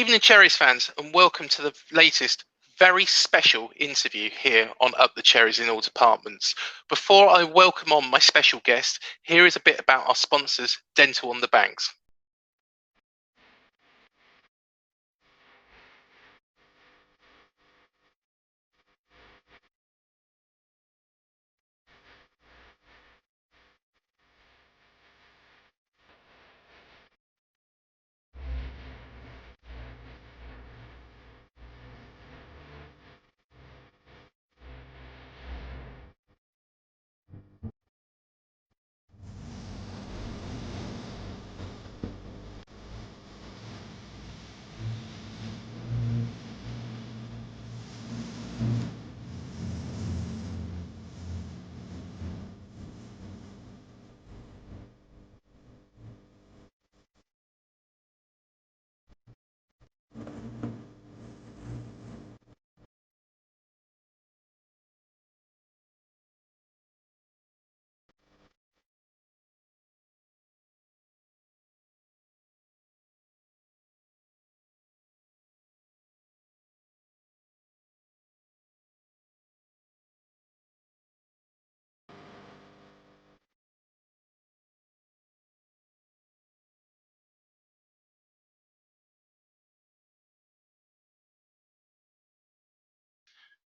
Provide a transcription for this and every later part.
Evening Cherries fans, and welcome to the latest very special interview here on Up the Cherries in all departments. Before I welcome on my special guest, here is a bit about our sponsors, Dental on the Banks.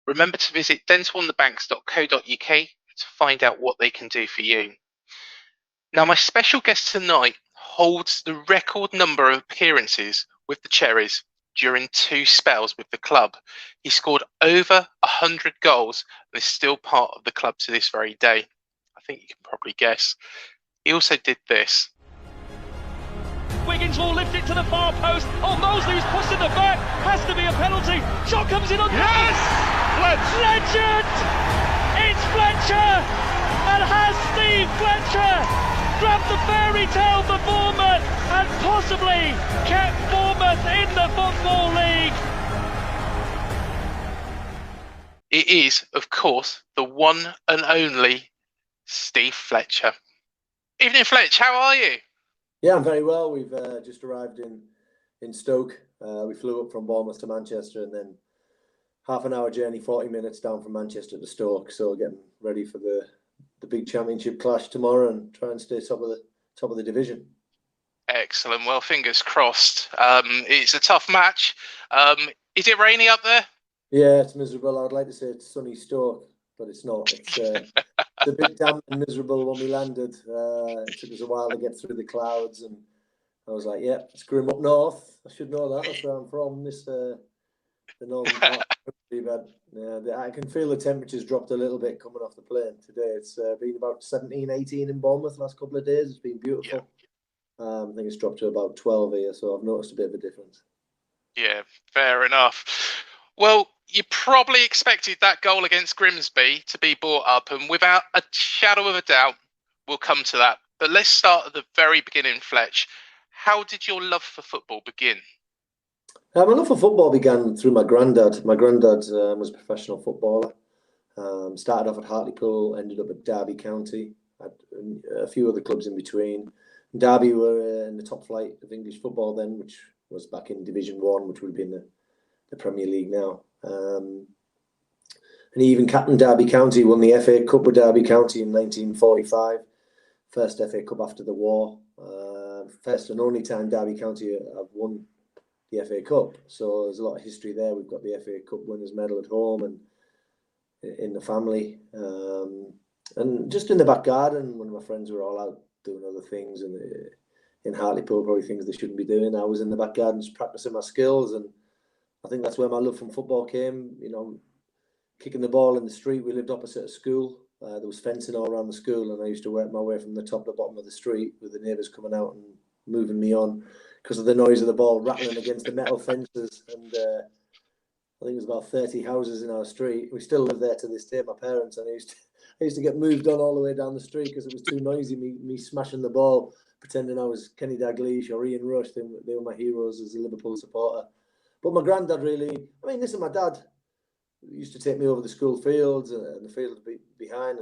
Remember to visit dentalonthebanks.co.uk to find out what they can do for you. Now, my special guest tonight holds the record number of appearances with the Cherries during 2 spells with the club. He scored over 100 goals and is still part of the club to this very day. I think you can probably guess. He also did this. Wiggins will lift it to the far post. Oh, Mosley's pushed in the back. Has to be a penalty. Shot comes in on. Yes! Legend! It's Fletcher! And has Steve Fletcher grabbed the fairy tale for Bournemouth and possibly kept Bournemouth in the Football League? It is, of course, the one and only Steve Fletcher. Evening, Fletch. How are you? Yeah, I'm very well. We've just arrived in Stoke. We flew up from Bournemouth to Manchester and then half an hour journey, 40 minutes down from Manchester to Stoke. So getting ready for the big championship clash tomorrow and try and stay top of the division. Excellent. Well, fingers crossed. It's a tough match. Is it rainy up there? Yeah, it's miserable. I'd like to say it's sunny Stoke, but it's not. It's a bit damp and miserable when we landed. It took us a while to get through the clouds, and I was like, "Yeah, it's grim up north. I should know that. That's where I'm from. The northern part. Yeah, I can feel the temperatures dropped a little bit coming off the plane today. It's been about 17, 18 in Bournemouth the last couple of days. It's been beautiful. Yeah. I think it's dropped to about 12 here, so I've noticed a bit of a difference. Yeah, fair enough. Well, you probably expected that goal against Grimsby to be brought up, and without a shadow of a doubt, we'll come to that. But let's start at the very beginning, Fletch. How did your love for football begin? My love for football began through my granddad. My granddad was a professional footballer. Started off at Hartlepool, ended up at Derby County, had a few other clubs in between. Derby were in the top flight of English football then, which was back in Division 1, which would have been the Premier League now. And he even captained Derby County, won the FA Cup with Derby County in 1945. First FA Cup after the war. First and only time Derby County have won the FA Cup. So there's a lot of history there. We've got the FA Cup winners medal at home and in the family. And just in the back garden, when my friends were all out doing other things and in Hartlepool, probably things they shouldn't be doing, I was in the back garden just practicing my skills, and I think that's where my love from football came. You know, kicking the ball in the street. We lived opposite a school. There was fencing all around the school, and I used to work my way from the top to the bottom of the street with the neighbours coming out and moving me on because of the noise of the ball rattling against the metal fences. And I think it was about 30 houses in our street. We still live there to this day, my parents, and I used to get moved on all the way down the street because it was too noisy, me smashing the ball, pretending I was Kenny Dalglish or Ian Rush. They were my heroes as a Liverpool supporter. But my granddad really, listen, my dad used to take me over the school fields and the fields behind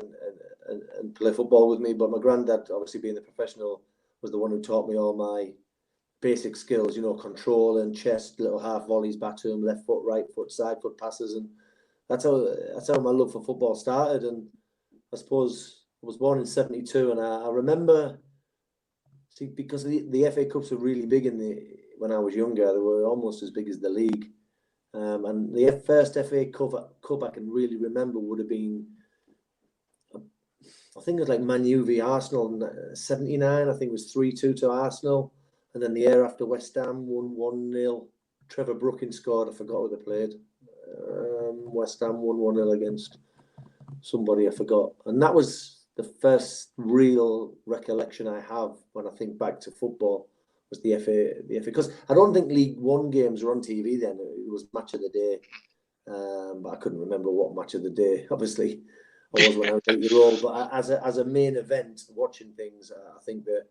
and play football with me. But my granddad, obviously being the professional, was the one who taught me all my basic skills, you know, control and chest, little half volleys back to him, left foot, right foot, side foot passes, and that's how my love for football started. And I suppose I was born in '72, and I remember, see, because the FA Cups were really big when I was younger. They were almost as big as the league. And the first FA Cup I can really remember would have been, I think it was like Man U v Arsenal in '79. I think it was 3-2 to Arsenal. And then the year after, West Ham won 1-0. Trevor Brooking scored. I forgot who they played. West Ham won 1-0 against somebody, I forgot. And that was the first real recollection I have when I think back to football, was the FA. Because I don't think League One games were on TV then. It was Match of the Day. But I couldn't remember what Match of the Day, obviously, I was when I was 8-year-old. But as a main event, watching things, I think that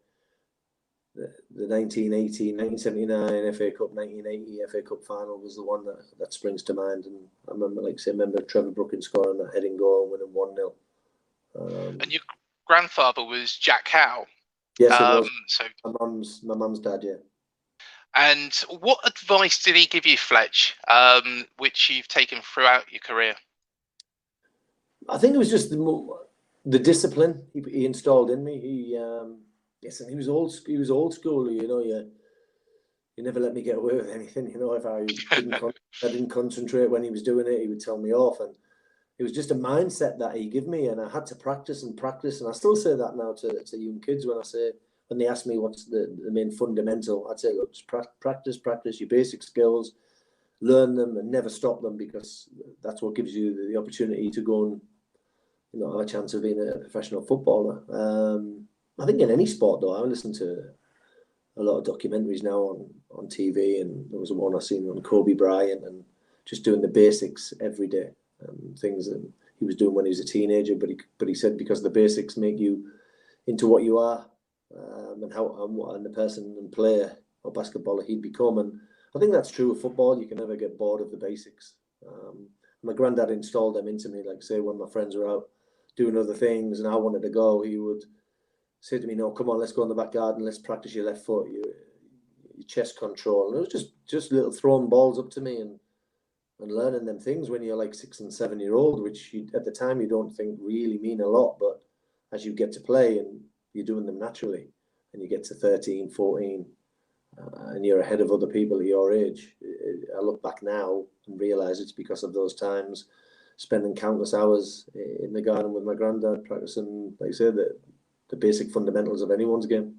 the 1980, 1979 FA Cup, 1980 FA Cup final was the one that springs to mind. And I remember Trevor Brooking scoring that heading goal and winning 1-0. And your grandfather was Jack Howe. Yes, it was. So my mum's dad, yeah. And what advice did he give you, Fletch, which you've taken throughout your career? I think it was just the discipline he installed in me. Yes, and he was old school. You know, you never let me get away with anything. You know, if I didn't concentrate when he was doing it, he would tell me off. And it was just a mindset that he gave me, and I had to practice. And I still say that now to young kids when they ask me what's the main fundamental. I'd say, look, just practice your basic skills, learn them, and never stop them, because that's what gives you the opportunity to go and, you know, have a chance of being a professional footballer. I think in any sport, though, I listen to a lot of documentaries now on TV, and there was one I seen on Kobe Bryant, and just doing the basics every day, things that he was doing when he was a teenager. But he said, because the basics make you into what you are, and the person and player or basketballer he'd become. And I think that's true of football. You can never get bored of the basics. My granddad installed them into me. Like, say, when my friends were out doing other things and I wanted to go, he would say to me, "No, come on, let's go in the back garden. Let's practice your left foot, your chest control." And it was just little throwing balls up to me and learning them things when you're like 6 and 7 year old, which at the time you don't think really mean a lot. But as you get to play and you're doing them naturally, and you get to 13, 14, and you're ahead of other people at your age, I look back now and realise it's because of those times, spending countless hours in the garden with my granddad, practicing, like I said, the basic fundamentals of anyone's game.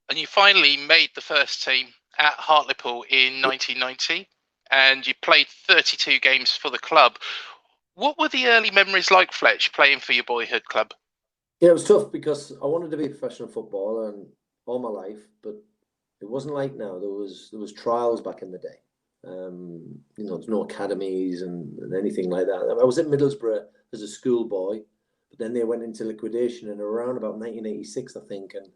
And you finally made the first team at Hartlepool in 1990, and you played 32 games for the club. What were the early memories like, Fletch, playing for your boyhood club? Yeah, it was tough because I wanted to be a professional footballer and all my life, but it wasn't like now. There was trials back in the day. You know, there's no academies and anything like that. I was at Middlesbrough as a schoolboy, but then they went into liquidation in around about 1986, I think, and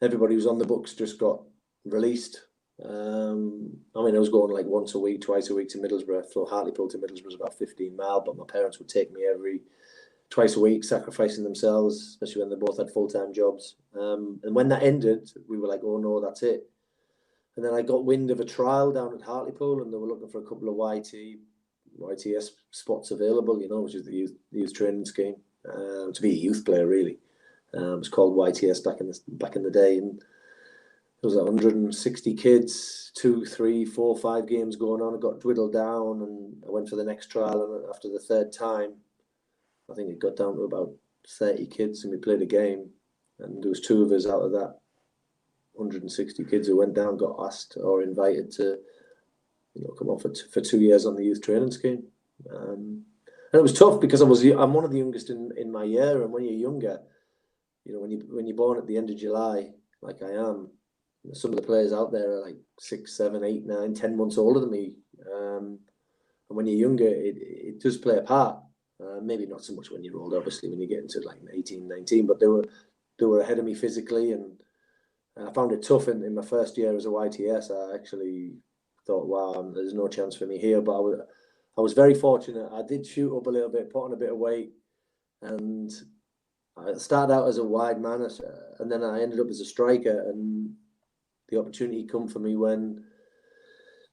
everybody who was on the books just got released. I mean, I was going like once a week, twice a week to Middlesbrough. So Hartlepool to Middlesbrough was about 15 miles, but my parents would take me twice a week, sacrificing themselves, especially when they both had full-time jobs. And when that ended, we were like, oh no, that's it. And then I got wind of a trial down at Hartlepool, and they were looking for a couple of YTS spots available, you know, which is the youth training scheme, to be a youth player, really. It was called YTS back in the day, and there was 160 kids, 2, 3, 4, 5 games going on. I got dwindled down, and I went for the next trial, and after the third time, I think it got down to about 30 kids, and we played a game, and there was 2 of us out of that 160 kids who went down, got asked or invited to, you know, come on for 2 years on the youth training scheme. And it was tough because I'm one of the youngest in my year, and when you're younger, you know, when you're born at the end of July, like I am, some of the players out there are like 6, 7, 8, 9, 10 months older than me. And when you're younger, it does play a part. Maybe not so much when you're older, obviously, when you get into like 18, 19, but they were ahead of me physically, and I found it tough in my first year as a YTS. I actually thought, wow, there's no chance for me here, but I was very fortunate. I did shoot up a little bit, put on a bit of weight, and I started out as a wide man, and then I ended up as a striker, and the opportunity come for me when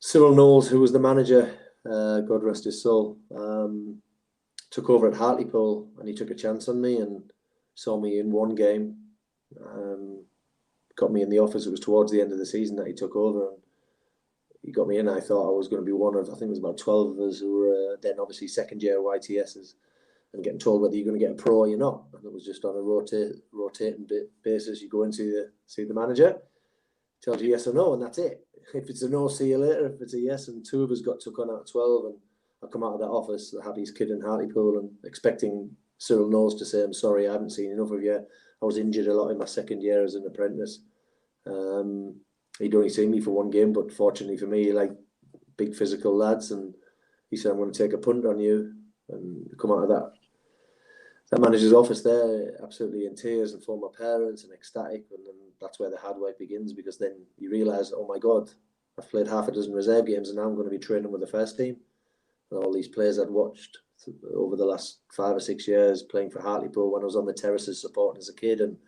Cyril Knowles, who was the manager, God rest his soul, took over at Hartlepool, and he took a chance on me and saw me in one game. Got me in the office. It was towards the end of the season that he took over, and he got me in. I thought I was going to be one of, I think it was about 12 of us who were then obviously second year YTSs, and getting told whether you're going to get a pro or you're not. And it was just on a rotating basis. You go and see the manager, tells you yes or no, and that's it. If it's a no, see you later. If it's a yes, and two of us got took on out of 12, and I come out of that office, the happiest kid in Hartlepool, and expecting Cyril Knowles to say, "I'm sorry, I haven't seen enough of you. I was injured a lot in my second year as an apprentice." He'd only seen me for one game, but fortunately for me, he liked big physical lads, and he said, "I'm going to take a punt on you," and come out of that manager's office there absolutely in tears and phone my parents and ecstatic. And then that's where the hard work begins, because then you realise, oh my God, I've played half a dozen reserve games and now I'm going to be training with the first team. And all these players I'd watched over the last 5 or 6 years playing for Hartlepool when I was on the terraces supporting as a kid, and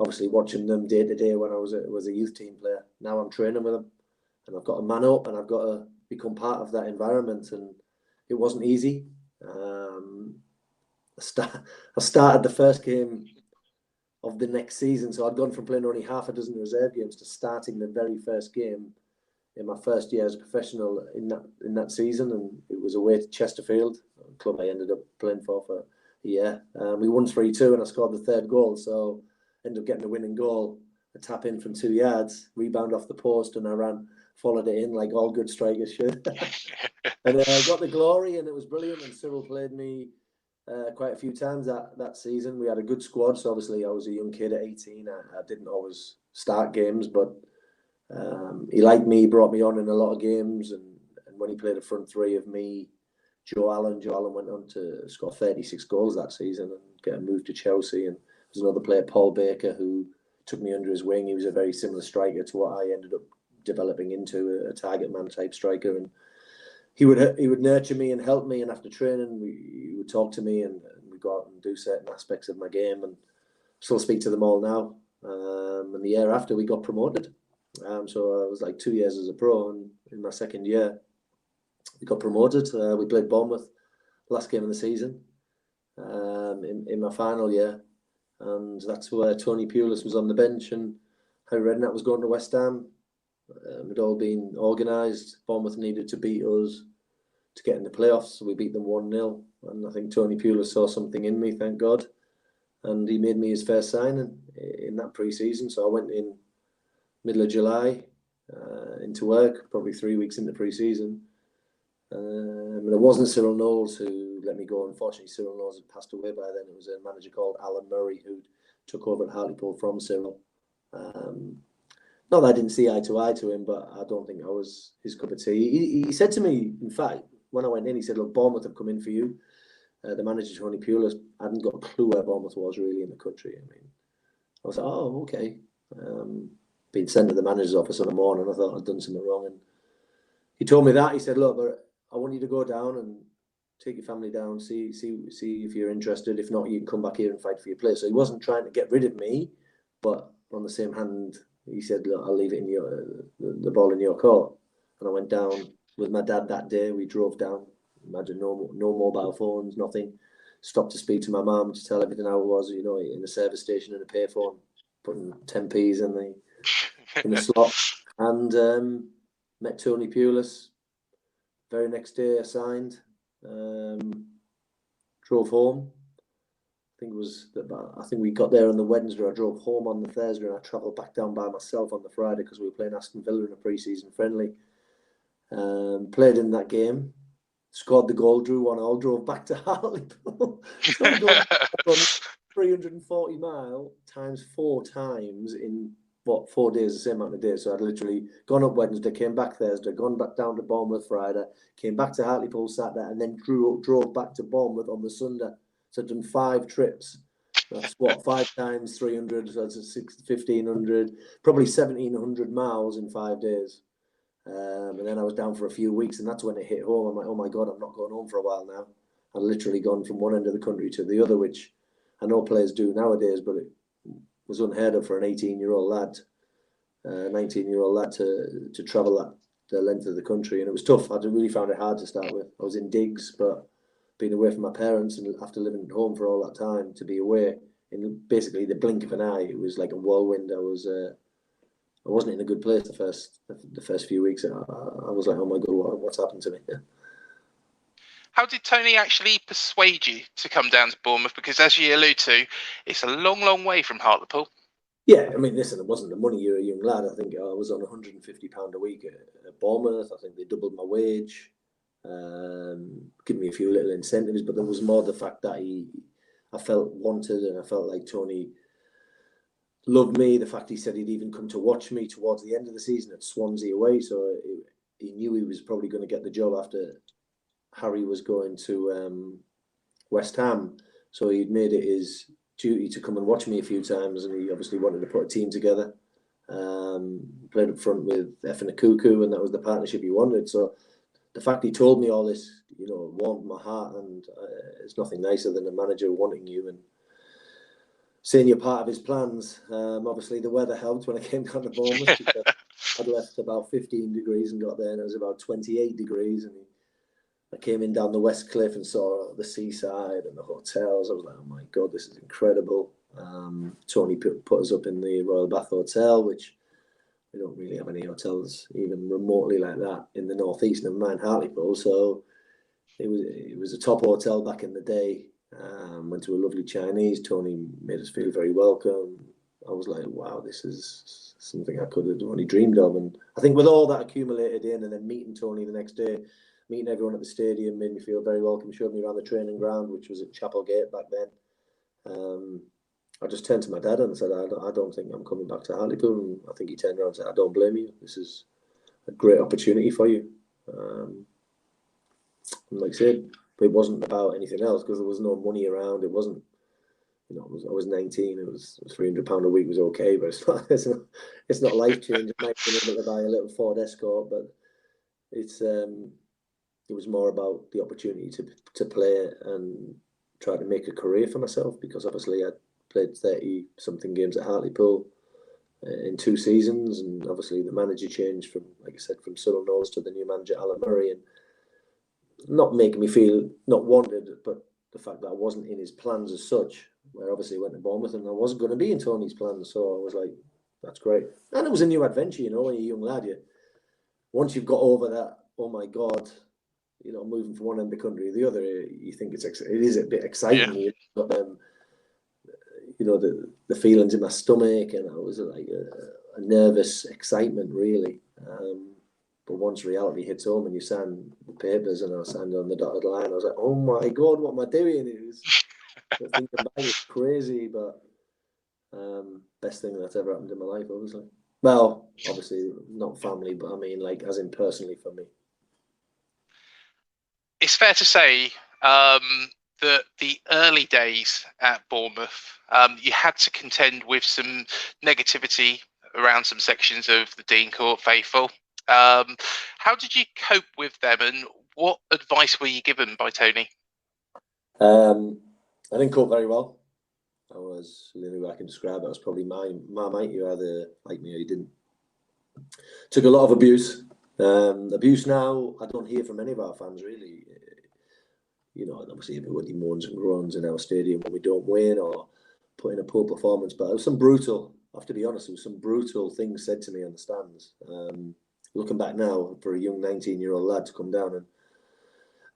obviously watching them day to day when I was a youth team player. Now I'm training with them, and I've got to man up, and I've got to become part of that environment. And it wasn't easy. I started the first game of the next season, so I'd gone from playing only half a dozen reserve games to starting the very first game in my first year as a professional in that season, and it was away to Chesterfield, a club I ended up playing for a year. We won 3-2, and I scored the third goal, so ended up getting the winning goal, a tap in from 2 yards, rebound off the post, and I followed it in like all good strikers should. And I got the glory, and it was brilliant. And Cyril played me quite a few times that season. We had a good squad, so obviously I was a young kid at 18. I didn't always start games, but he liked me, brought me on in a lot of games, and when he played a front three of me, Joe Allen went on to score 36 goals that season and get a move to Chelsea. And there's another player, Paul Baker, who took me under his wing. He was a very similar striker to what I ended up developing into, a target man type striker, and he would nurture me and help me, and after training he would talk to me, and we'd go out and do certain aspects of my game, and still speak to them all now. And the year after we got promoted, so I was like 2 years as a pro, and in my second year we got promoted. We played Bournemouth last game of the season in my final year, and that's where Tony Pulis was on the bench and Harry Redknapp was going to West Ham. It all been organised. Bournemouth needed to beat us to get in the playoffs, so we beat them 1-0. And I think Tony Pulis saw something in me, thank God, and he made me his first signing in that pre-season. So I went in middle of July into work, probably 3 weeks into pre-season. And it wasn't Cyril Knowles who let me go. Unfortunately, Cyril Knowles had passed away by then. It was a manager called Alan Murray who took over at Hartlepool from Cyril. Not that I didn't see eye to him, but I don't think I was his cup of tea. He said to me, in fact, when I went in, he said, "Look, Bournemouth have come in for you." The manager, Tony Pulis, hadn't got a clue where Bournemouth was really in the country. I mean, I was like, "Oh, okay." Being sent to the manager's office on the morning, I thought I'd done something wrong. And he told me that. He said, "Look, I want you to go down and take your family down, see if you're interested. If not, you can come back here and fight for your place." So he wasn't trying to get rid of me, but on the same hand, he said, "Look, I'll leave it in the ball in your court." And I went down with my dad that day. We drove down. Imagine no mobile phones, nothing. Stopped to speak to my mum to tell everything how it was, you know, in a service station in a payphone, putting 10p's in the slot. And met Tony Pulis. Very next day I signed. Drove home. I think we got there on the Wednesday. I drove home on the Thursday, and I travelled back down by myself on the Friday because we were playing Aston Villa in a pre-season friendly. Played in that game, scored the goal, drew 1-1, drove back to Hartlepool. So I've gone 340 mile times 4 times in 4 days, the same amount of days. So I'd literally gone up Wednesday, came back Thursday, gone back down to Bournemouth Friday, came back to Hartlepool Saturday, and then drove back to Bournemouth on the Sunday. So I've done 5 trips. That's 5 times 300, so that's 1,500, probably 1,700 miles in 5 days. And then I was down for a few weeks, and that's when it hit home. I'm like, oh my God, I'm not going home for a while now. I've literally gone from one end of the country to the other, which I know players do nowadays, but it was unheard of for an 18-year-old lad. 19-year-old lad to travel the length of the country, and it was tough. I really found it hard to start with. I was in digs, but being away from my parents and after living at home for all that time, to be away in basically the blink of an eye, it was like a whirlwind. I wasn't in a good place the first few weeks. I was like, oh my God, what's happened to me? Yeah. How did Tony actually persuade you to come down to Bournemouth? Because as you allude to, it's a long, long way from Hartlepool. Yeah, I mean, listen, it wasn't the money. You're a young lad. I think I was on £150 a week at Bournemouth. I think they doubled my wage, give me a few little incentives, but there was more the fact that I felt wanted, and I felt like Tony loved me. The fact he said he'd even come to watch me towards the end of the season at Swansea away, so he knew he was probably going to get the job after Harry was going to West Ham. So he'd made it his duty to come and watch me a few times, and he obviously wanted to put a team together. Played up front with Effin Akuku, and that was the partnership he wanted. So the fact he told me all this, warmed my heart, and it's nothing nicer than a manager wanting you and saying you're part of his plans. Obviously, the weather helped when I came down to Bournemouth. Because I'd left about 15 degrees and got there, and it was about 28 degrees. And I came in down the West Cliff and saw the seaside and the hotels. I was like, oh my God, this is incredible. Tony put us up in the Royal Bath Hotel, which we don't really have any hotels even remotely like that in the northeast, never mind Hartlepool. So it was a top hotel back in the day. Went to a lovely Chinese. Tony made us feel very welcome. I was like, wow, this is something I could have only dreamed of. And I think with all that accumulated in, and then meeting Tony the next day, meeting everyone at the stadium made me feel very welcome. Showed me around the training ground, which was at Chapel Gate back then. I just turned to my dad and said, I don't think I'm coming back to Hartlepool. And I think he turned around and said, I don't blame you. This is a great opportunity for you. And like I said, it wasn't about anything else because there was no money around. It wasn't, I was 19. It was £300 a week was okay, but it's not life changing. I might have been able to buy a little Ford Escort, but it was more about the opportunity to play and try to make a career for myself, because obviously I played 30 something games at Hartlepool in 2 seasons, and obviously the manager changed from, like I said, from Sunil Knowles to the new manager Alan Murray, and not making me feel not wanted, but the fact that I wasn't in his plans as such, where obviously I went to Bournemouth and I wasn't going to be in Tony's plans. So I was like, that's great. And it was a new adventure, when you're a young lad. Once you've got over that, oh my God, moving from one end of the country to the other, you think it is a bit exciting. Yeah. But the feelings in my stomach, and I was like a nervous excitement, really. But once reality hits home and you sign the papers, and I signed on the dotted line, I was like, oh my God, what am I doing? It was thinking back, it's crazy, but best thing that's ever happened in my life, obviously. Well, obviously not family, but I mean, like, as in personally for me. It's fair to say that the early days at Bournemouth, you had to contend with some negativity around some sections of the Dean Court faithful. How did you cope with them, and what advice were you given by Tony? I didn't cope very well. I was, the only way I can describe it, I was probably my mate. You either like me or you didn't. Took a lot of abuse. Abuse now, I don't hear from any of our fans, really. Obviously everybody moans and groans in our stadium when we don't win or put in a poor performance. But it was some brutal, I have to be honest, there was some brutal things said to me on the stands. Looking back now, for a young 19-year-old lad to come down and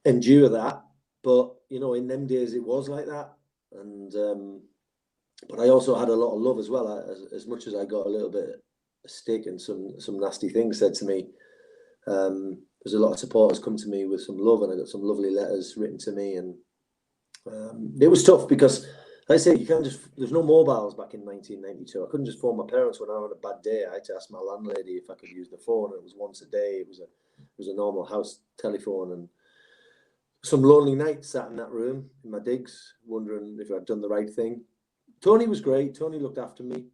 endure that. But, in them days it was like that. And but I also had a lot of love as well. As much as I got a little bit of stick and some nasty things said to me, there's a lot of supporters come to me with some love, and I got some lovely letters written to me. And it was tough because, like I say, you can't there's no mobiles back in 1992. I couldn't just phone my parents when I had a bad day. I had to ask my landlady if I could use the phone. It was once a day. It was a normal house telephone, and some lonely nights sat in that room in my digs, wondering if I'd done the right thing. Tony was great. Tony looked after me.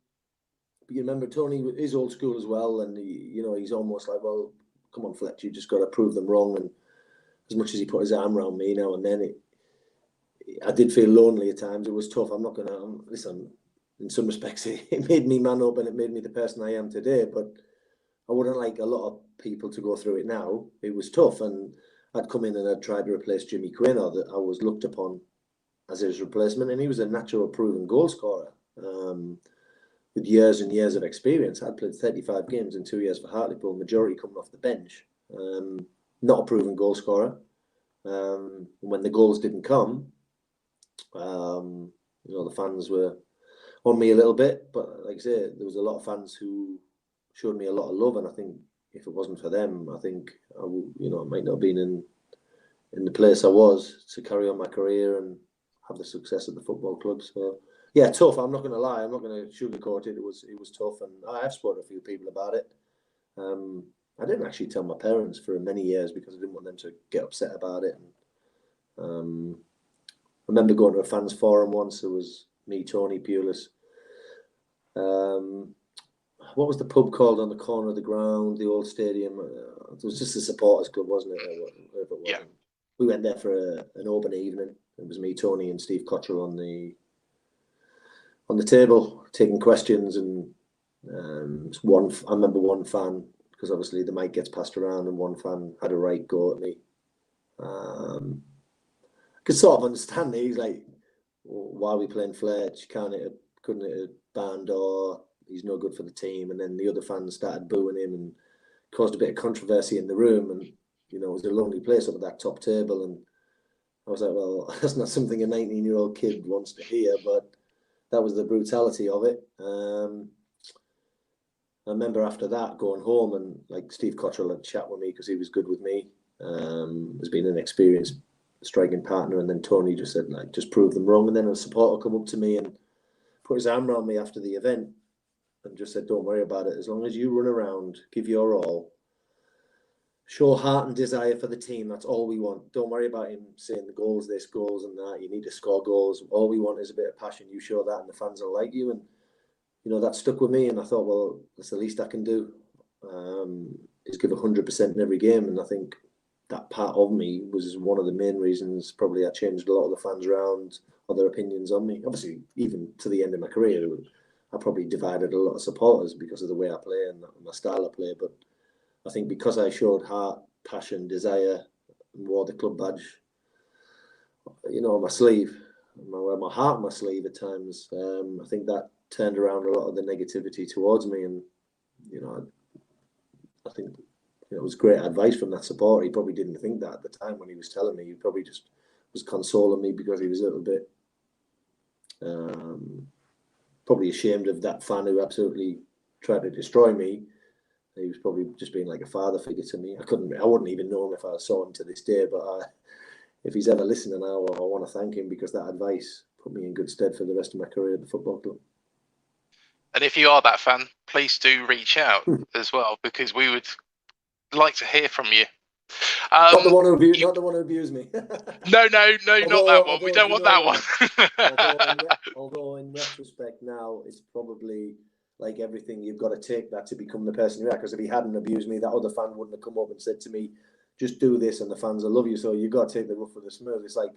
But you remember, Tony is old school as well, and he's almost like, well, come on, Fletcher, you just got to prove them wrong. And as much as he put his arm around me now and then, I did feel lonely at times. It was tough. I'm not going to listen. in some respects, it made me man up and it made me the person I am today. But I wouldn't like a lot of people to go through it now. It was tough, and I'd come in and I'd tried to replace Jimmy Quinn, or that I was looked upon as his replacement, and he was a natural proven goal scorer with years and years of experience. I'd played 35 games in 2 years for Hartlepool, majority coming off the bench. Not a proven goal scorer. When the goals didn't come, the fans were on me a little bit, but like I say, there was a lot of fans who showed me a lot of love, and I think if it wasn't for them, I think I might not have been in the place I was to carry on my career and have the success at the football club. So yeah, tough. I'm not going to lie. I'm not going to sugarcoat it. It was tough, and I have spoken to a few people about it. I didn't actually tell my parents for many years because I didn't want them to get upset about it. And, I remember going to a fans forum once. It was me, Tony Pulis. What was the pub called on the corner of the ground, the old stadium? It was just a supporters club, wasn't it? Whatever it was. Yeah. We went there for an open evening. It was me, Tony, and Steve Cottrell on the table taking questions, and I remember one fan, because obviously the mic gets passed around, and one fan had a right go at me. I could sort of understand it. He's like, why are we playing Fletcher? Couldn't hit a barn door. He's no good for the team. And then the other fans started booing him and caused a bit of controversy in the room. And, it was a lonely place up at that top table. And I was like, well, that's not something a 19-year-old kid wants to hear, but that was the brutality of it. I remember after that going home, and like Steve Cottrell had a chat with me because he was good with me. Has been an experienced striking partner, and then Tony just said, like, just prove them wrong. And then a supporter come up to me and put his arm around me after the event and just said, don't worry about it. As long as you run around, give your all, show heart and desire for the team, that's all we want. Don't worry about him saying the goals, this, goals and that. You need to score goals. All we want is a bit of passion. You show that and the fans will like you. And, that stuck with me. And I thought, well, that's the least I can do, is give 100% in every game. And I think that part of me was one of the main reasons probably I changed a lot of the fans around, or their opinions on me. Obviously, even to the end of my career, I probably divided a lot of supporters because of the way I play and my style of play. But I think because I showed heart, passion, desire, and wore the club badge, on my sleeve, wear my heart on my sleeve at times, I think that turned around a lot of the negativity towards me. And, I think it was great advice from that supporter. He probably didn't think that at the time when he was telling me. He probably just was consoling me because he was a little bit probably ashamed of that fan who absolutely tried to destroy me. He was probably just being like a father figure to me. I wouldn't even know him if I saw him to this day, but if he's ever listening now, I want to thank him because that advice put me in good stead for the rest of my career at the football club. And if you are that fan, please do reach out as well, because we would like to hear from you. Not the one who abused me. No, not that one. We don't want that one. although in retrospect now, it's probably like everything, you've got to take that to become the person you are. Because if he hadn't abused me, that other fan wouldn't have come up and said to me, just do this and the fans will love you. So you've got to take the rough with the smooth. It's like,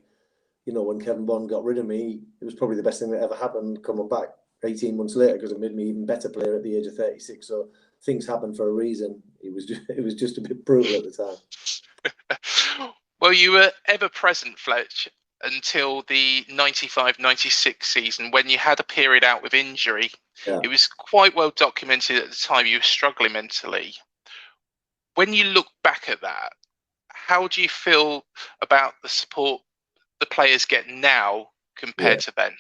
when Kevin Bond got rid of me, it was probably the best thing that ever happened coming back 18 months later, because it made me even better player at the age of 36. So things happen for a reason. It was just a bit brutal at the time. Well, you were ever present, Fletch, until the 95-96 season when you had a period out with injury. Yeah. It was quite well documented at the time you were struggling mentally. When you look back at that, how do you feel about the support the players get now compared to then?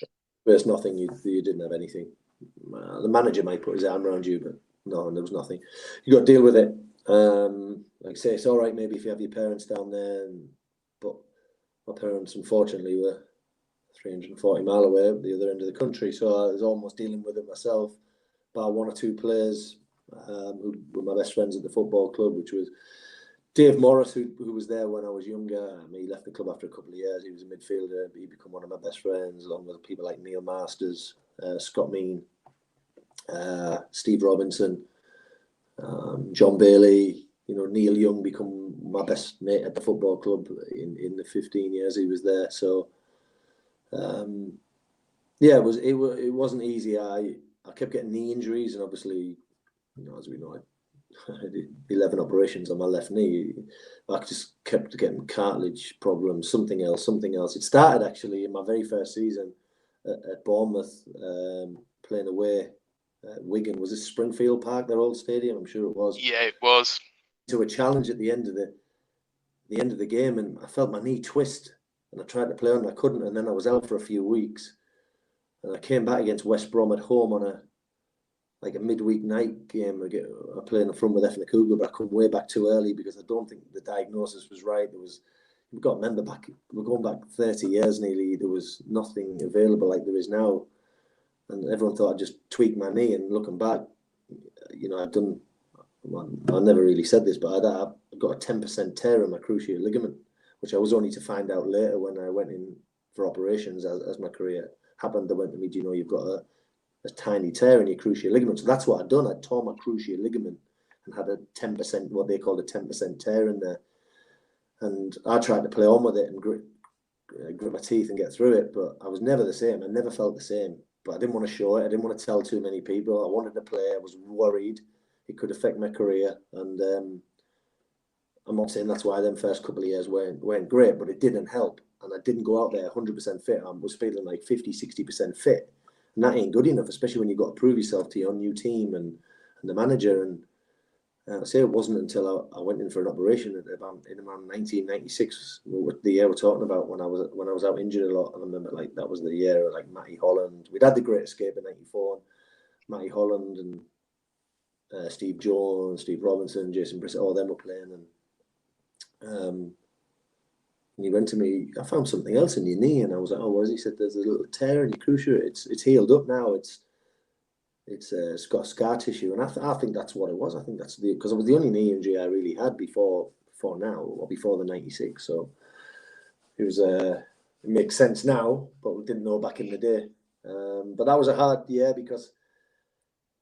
There's nothing. You didn't have anything. The manager might put his arm around you, but no, there was nothing. You got to deal with it. Like I say, it's all right maybe if you have your parents down there, but my parents unfortunately were 340 mile away at the other end of the country, so I was almost dealing with it myself. By one or two players who were my best friends at the football club, which was Dave Morris, who was there when I was younger. He left the club after a couple of years. He was a midfielder, but he became one of my best friends, along with people like Neil Masters, Scott Mean, Steve Robinson, John Bailey. Neil Young become my best mate at the football club in the 15 years he was there. So Yeah, it wasn't easy. I kept getting knee injuries, and obviously, as we know, I did 11 operations on my left knee. I just kept getting cartilage problems, something else. It started actually in my very first season at Bournemouth, playing away at Wigan. Was it Springfield Park, their old stadium? I'm sure it was. Yeah, it was. To a challenge at the end of the game, and I felt my knee twist, and I tried to play on, and I couldn't, and then I was out for a few weeks, and I came back against West Brom at home on a midweek night game. I played in the front with Ethnic Cougar, but I come way back too early because I don't think the diagnosis was right. You've got to remember, we're going back 30 years nearly. There was nothing available like there is now, and everyone thought I'd just tweaked my knee. And looking back, I never really said this, but I got a 10% tear in my cruciate ligament, which I was only to find out later when I went in for operations as my career happened. They went to me, you've got a tiny tear in your cruciate ligament. So that's what I'd done. I tore my cruciate ligament and had a 10%, what they called a 10% tear in there. And I tried to play on with it and grit my teeth and get through it, but I was never the same. I never felt the same, but I didn't want to show it. I didn't want to tell too many people. I wanted to play. I was worried it could affect my career. And I'm not saying that's why them first couple of years weren't great, but it didn't help. And I didn't go out there 100% fit. I was feeling like 50, 60% fit. And that ain't good enough, especially when you've got to prove yourself to your new team and the manager. And I say it wasn't until I went in for an operation in around 1996, the year we're talking about, when I was out injured a lot. And I remember that was the year like Matty Holland. We'd had the Great Escape in '94. Matty Holland and Steve Jones, Steve Robinson, Jason Brissett, all them were playing. And he went to me, I found something else in your knee, and I was like, oh, what is he? He said, there's a little tear in your cruciate. It's healed up now. It's got scar tissue, and I think that's what it was. I think that's because it was the only knee injury I really had before now, or before the '96. So it makes sense now, but we didn't know back in the day. But that was a hard year because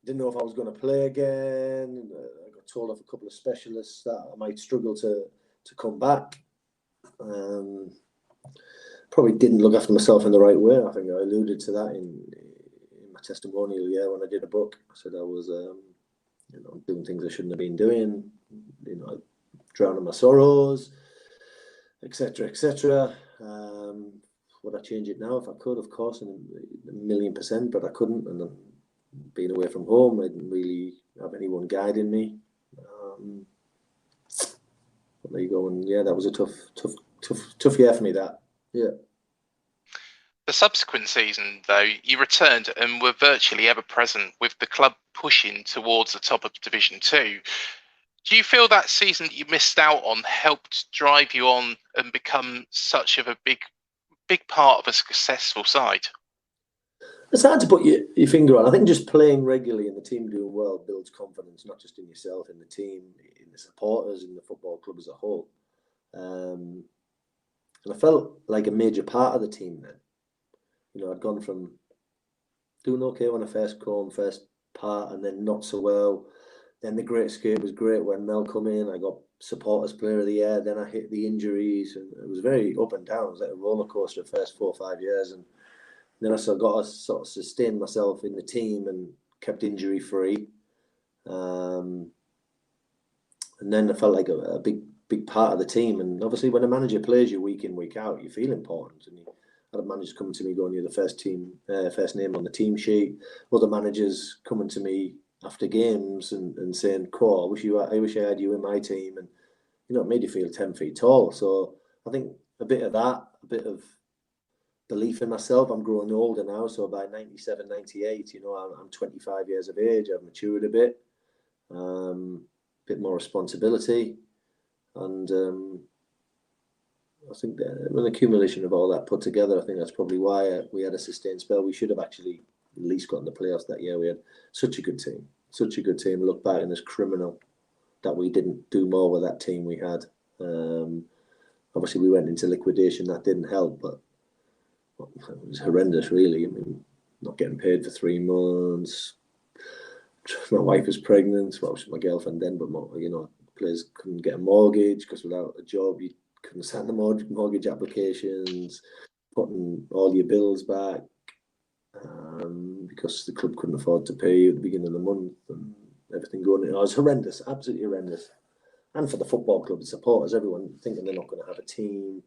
I didn't know if I was going to play again. I got told off a couple of specialists that I might struggle to come back. Probably didn't look after myself in the right way. I think I alluded to that in my testimonial when I did a book. I said I was doing things I shouldn't have been doing, drowning my sorrows, etc. Would I change it now if I could? Of course, and a million%, but I couldn't. And then being away from home, I didn't really have anyone guiding me. But there you go. And that was a tough year for me, that. Yeah. The subsequent season, though, you returned and were virtually ever present, with the club pushing towards the top of Division 2. Do you feel that season that you missed out on helped drive you on and become such of a big part of a successful side? It's hard to put your finger on. I think just playing regularly and the team doing well builds confidence, not just in yourself, in the team, in the supporters, in the football club as a whole. And I felt like a major part of the team then. I'd gone from doing okay when I first part, and then not so well. Then the Great Escape was great when Mel come in. I got Supporters Player of the Year. Then I hit the injuries, and it was very up and down. It was like a roller coaster the first 4 or 5 years, and then I got to sort of sustain myself in the team and kept injury free. And then I felt like a big part of the team. And obviously, when a manager plays you week in, week out, you feel important. And I had managers coming to me going, you're the first name on the team sheet. Other managers coming to me after games and saying, "Cool, I wish I had you in my team." And it made you feel 10 feet tall. So I think a bit of that, a bit of belief in myself. I'm growing older now, so by 97, 98, I'm 25 years of age. I've matured a bit, bit more responsibility, and I think that an accumulation of all that put together, I think that's probably why we had a sustained spell. We should have actually at least gotten the playoffs that year. We had such a good team. Look back, and it's criminal that we didn't do more with that team we had. Obviously, we went into liquidation. That didn't help, but it was horrendous, really. I mean, not getting paid for 3 months. My wife was pregnant. Well, she was my girlfriend then, but players couldn't get a mortgage because without a job, you couldn't sign the mortgage applications, putting all your bills back. because the club couldn't afford to pay you at the beginning of the month and everything going. It was horrendous, absolutely horrendous. And for the football club, the supporters, everyone thinking they're not going to have a team.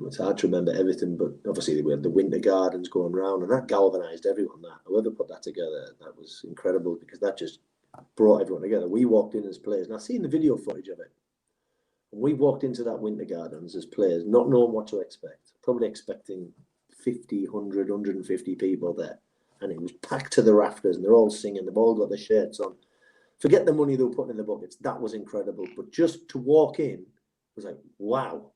It's hard to remember everything, but obviously we had the winter gardens going round, and that galvanised everyone. That whoever put that together, that was incredible, because that just brought everyone together. We walked in as players, and I've seen the video footage of it. And we walked into that winter gardens as players, not knowing what to expect, probably expecting 50, 100, 150 people there, and it was packed to the rafters, and they're all singing. They've all got their shirts on. Forget the money they were putting in the buckets. That was incredible. But just to walk in was like, wow,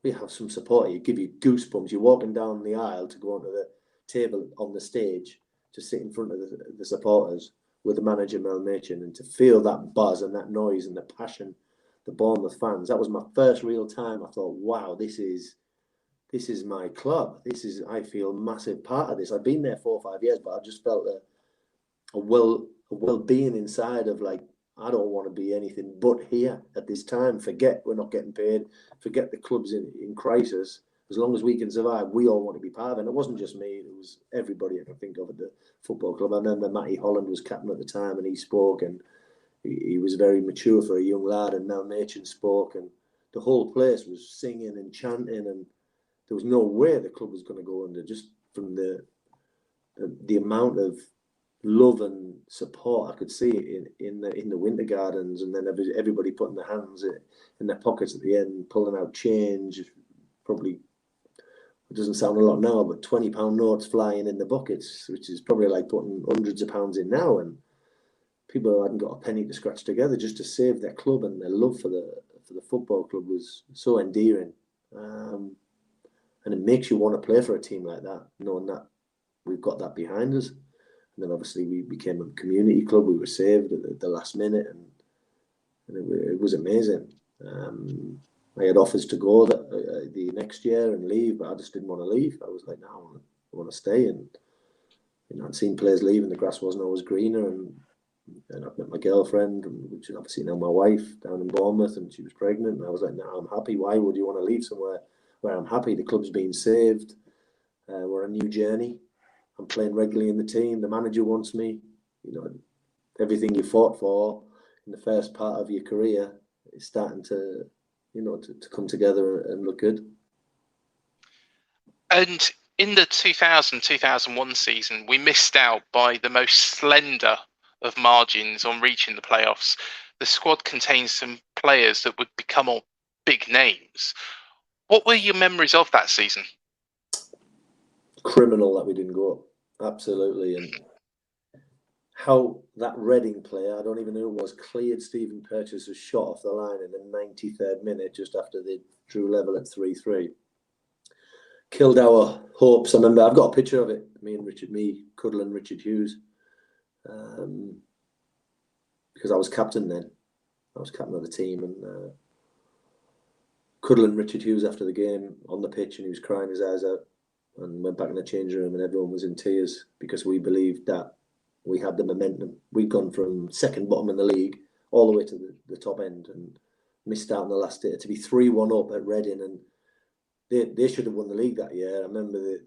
we have some support. You give you goosebumps. You're walking down the aisle to go onto the table on the stage to sit in front of the supporters with the manager, Mel Machin, and to feel that buzz and that noise and the passion, the Bournemouth fans. That was my first real time. I thought, wow, this is my club. I feel a massive part of this. I've been there 4 or 5 years, but I just felt a well-being inside of like, I don't want to be anything but here at this time. Forget we're not getting paid. Forget the club's in crisis. As long as we can survive, we all want to be part of it. And it wasn't just me. It was everybody I can think of at the football club. I remember Matty Holland was captain at the time, and he spoke, and he was very mature for a young lad, and Mel Machin spoke, and the whole place was singing and chanting, and there was no way the club was going to go under, just from the amount of love and support I could see in the winter gardens, and then everybody putting their hands in their pockets at the end, pulling out change. Probably, it doesn't sound a lot now, but £20 notes flying in the buckets, which is probably like putting hundreds of pounds in now, and people hadn't got a penny to scratch together just to save their club, and their love for the football club was so endearing. And it makes you want to play for a team like that, knowing that we've got that behind us. And then obviously we became a community club. We were saved at the last minute, and it was amazing. I had offers to go the next year and leave, but I just didn't want to leave. I was like, no, I want to stay. And I'd seen players leave, and the grass wasn't always greener. And I've met my girlfriend, which is obviously now my wife, down in Bournemouth, and she was pregnant. And I was like, no, I'm happy. Why would you want to leave somewhere where I'm happy? The club's been saved. We're on a new journey. I'm playing regularly in the team. The manager wants me. Everything you fought for in the first part of your career is starting to come together and look good. And in the 2000-2001 season, we missed out by the most slender of margins on reaching the playoffs. The squad contains some players that would become all big names. What were your memories of that season? Criminal that we didn't go up, absolutely. And how that Reading player, I don't even know who it was, cleared Stephen Purchase's shot off the line in the 93rd minute, just after they drew level at 3-3. Killed our hopes. I remember, I've got a picture of it, me cuddling Richard Hughes, because I was captain then. I was captain of the team, and cuddling Richard Hughes after the game on the pitch, and he was crying his eyes out, and went back in the changing room, and everyone was in tears, because we believed that we had the momentum. We'd gone from second bottom in the league all the way to the top end, and missed out in the last day to be 3-1 up at Reading, and they should have won the league that year. I remember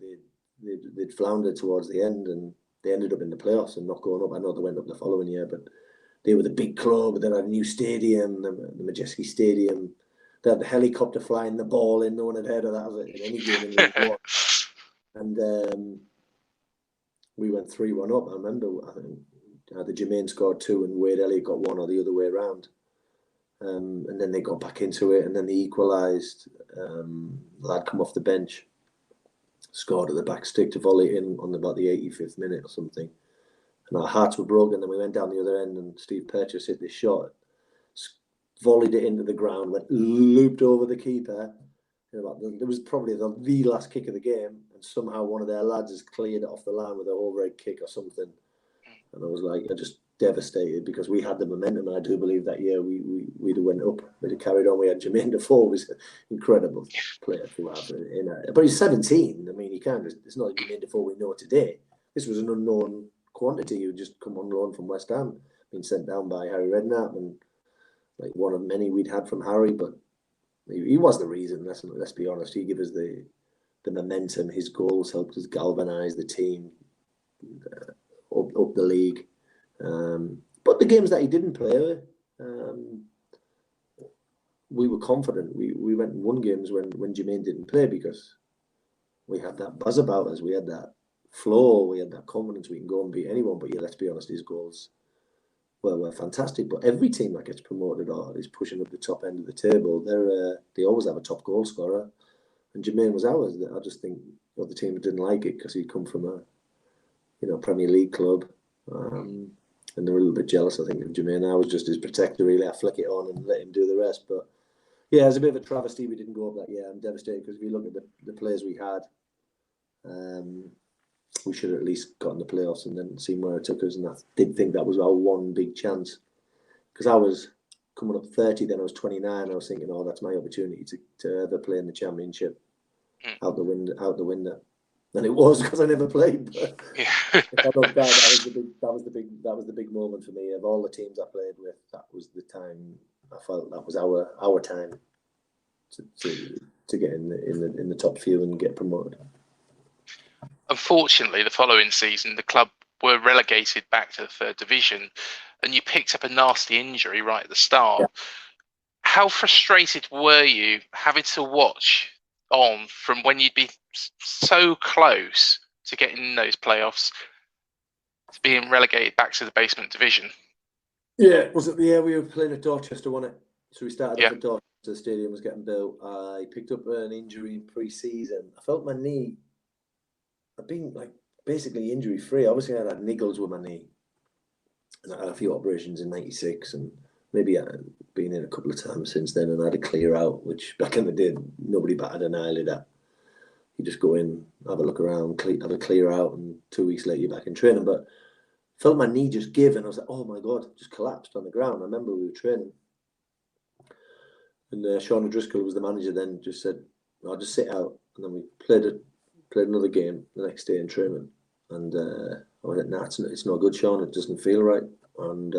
they'd floundered towards the end, and they ended up in the playoffs and not going up. I know they went up the following year, but they were the big club. They had a new stadium, the Majeski Stadium. They had the helicopter flying the ball in. No one had heard of that in any game in League One. And we went 3-1 up. I remember, I think either Jermaine scored 2 and Wade Elliott got 1, or the other way around. And then they got back into it, and then they equalised. Lad come off the bench, scored at the back stick to volley in on about the 85th minute or something. And our hearts were broken. Then we went down the other end, and Steve Purchase hit this shot, volleyed it into the ground, looped over the keeper. It was probably the last kick of the game, and somehow one of their lads has cleared it off the line with an overhead kick or something. And I was like, just devastated, because we had the momentum, and I do believe that year we'd have went up, we'd have carried on. We had Jermaine Defoe, was an incredible player to have. But he's 17. I mean, he can't. It's not Jermaine Defoe we know today. This was an unknown quantity who just come on loan from West Ham, been sent down by Harry Redknapp, and like one of many we'd had from Harry. But he was the reason. Let's be honest. He gave us the the momentum. His goals helped us galvanise the team up the league. But the games that he didn't play, we were confident. We went and won games when Jermaine didn't play because we had that buzz about us. We had that flow. We had that confidence. We can go and beat anyone. But yeah, let's be honest, his goals were fantastic. But every team that gets promoted or is pushing up the top end of the table, they always have a top goal scorer. And Jermaine was ours. I just think the team didn't like it because he'd come from a Premier League club. And they were a little bit jealous, I think, of Jermaine. I was just his protector, really. I flick it on and let him do the rest. But yeah, it's a bit of a travesty we didn't go up that year. I'm devastated because if you look at the players we had, we should have at least gotten the playoffs and then seen where it took us. And I did think that was our one big chance because I was coming up 30, then I was 29. I was thinking, oh, that's my opportunity to ever play in the Championship. Out the window. And it was because I never played. But Yeah. if I look back, that was the big moment for me. Of all the teams I played with, that was the time I felt that was our time to get in the top few and get promoted. Unfortunately, the following season, the club were relegated back to the third division, and you picked up a nasty injury right at the start. Yeah. How frustrated were you having to watch on from when you'd be so close to getting in those playoffs to being relegated back to the basement division? Yeah, was it the year we were playing at Dorchester, wasn't it? So we started Yeah. off at Dorchester, the stadium was getting built. I picked up an injury in pre-season. I felt my knee, I'd been basically injury free. Obviously, I had niggles with my knee. And I had a few operations in '96 and maybe I'd been in a couple of times since then and I had a clear out, which back in the day, nobody batted an eyelid at. You just go in, have a look around, have a clear out, and 2 weeks later you're back in training. But felt my knee just give, and I was like, oh my God, just collapsed on the ground. I remember we were training. And Sean O'Driscoll was the manager then, just said, I'll just sit out. And then we played another game the next day in training. And I went, nah, it's no good, Sean. It doesn't feel right. And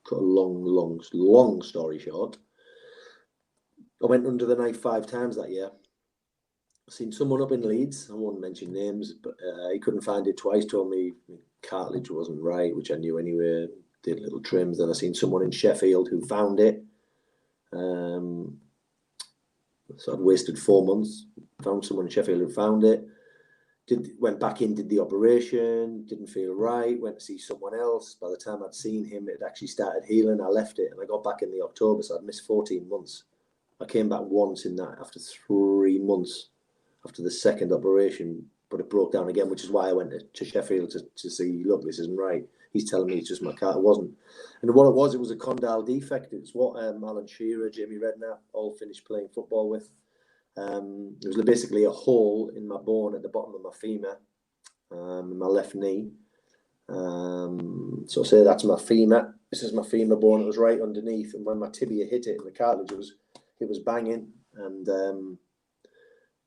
cut a long story short, I went under the knife 5 times that year. I seen someone up in Leeds, I won't mention names, but he couldn't find it twice, told me cartilage wasn't right, which I knew anyway, did little trims. Then I seen someone in Sheffield who found it. So I'd wasted 4 months, found someone in Sheffield who found it, went back in, did the operation, didn't feel right, went to see someone else. By the time I'd seen him, it actually started healing. I left it and I got back in the October, so I'd missed 14 months. I came back once in that after 3 months after the second operation, but it broke down again, which is why I went to Sheffield to see, look, this isn't right. He's telling me it's just my car. It wasn't. And what it was a condyle defect. It's what Alan Shearer, Jamie Redknapp all finished playing football with. It was basically a hole in my bone at the bottom of my femur, in my left knee. So say that's my femur. This is my femur bone. It was right underneath, and when my tibia hit it in the cartilage, it was banging. And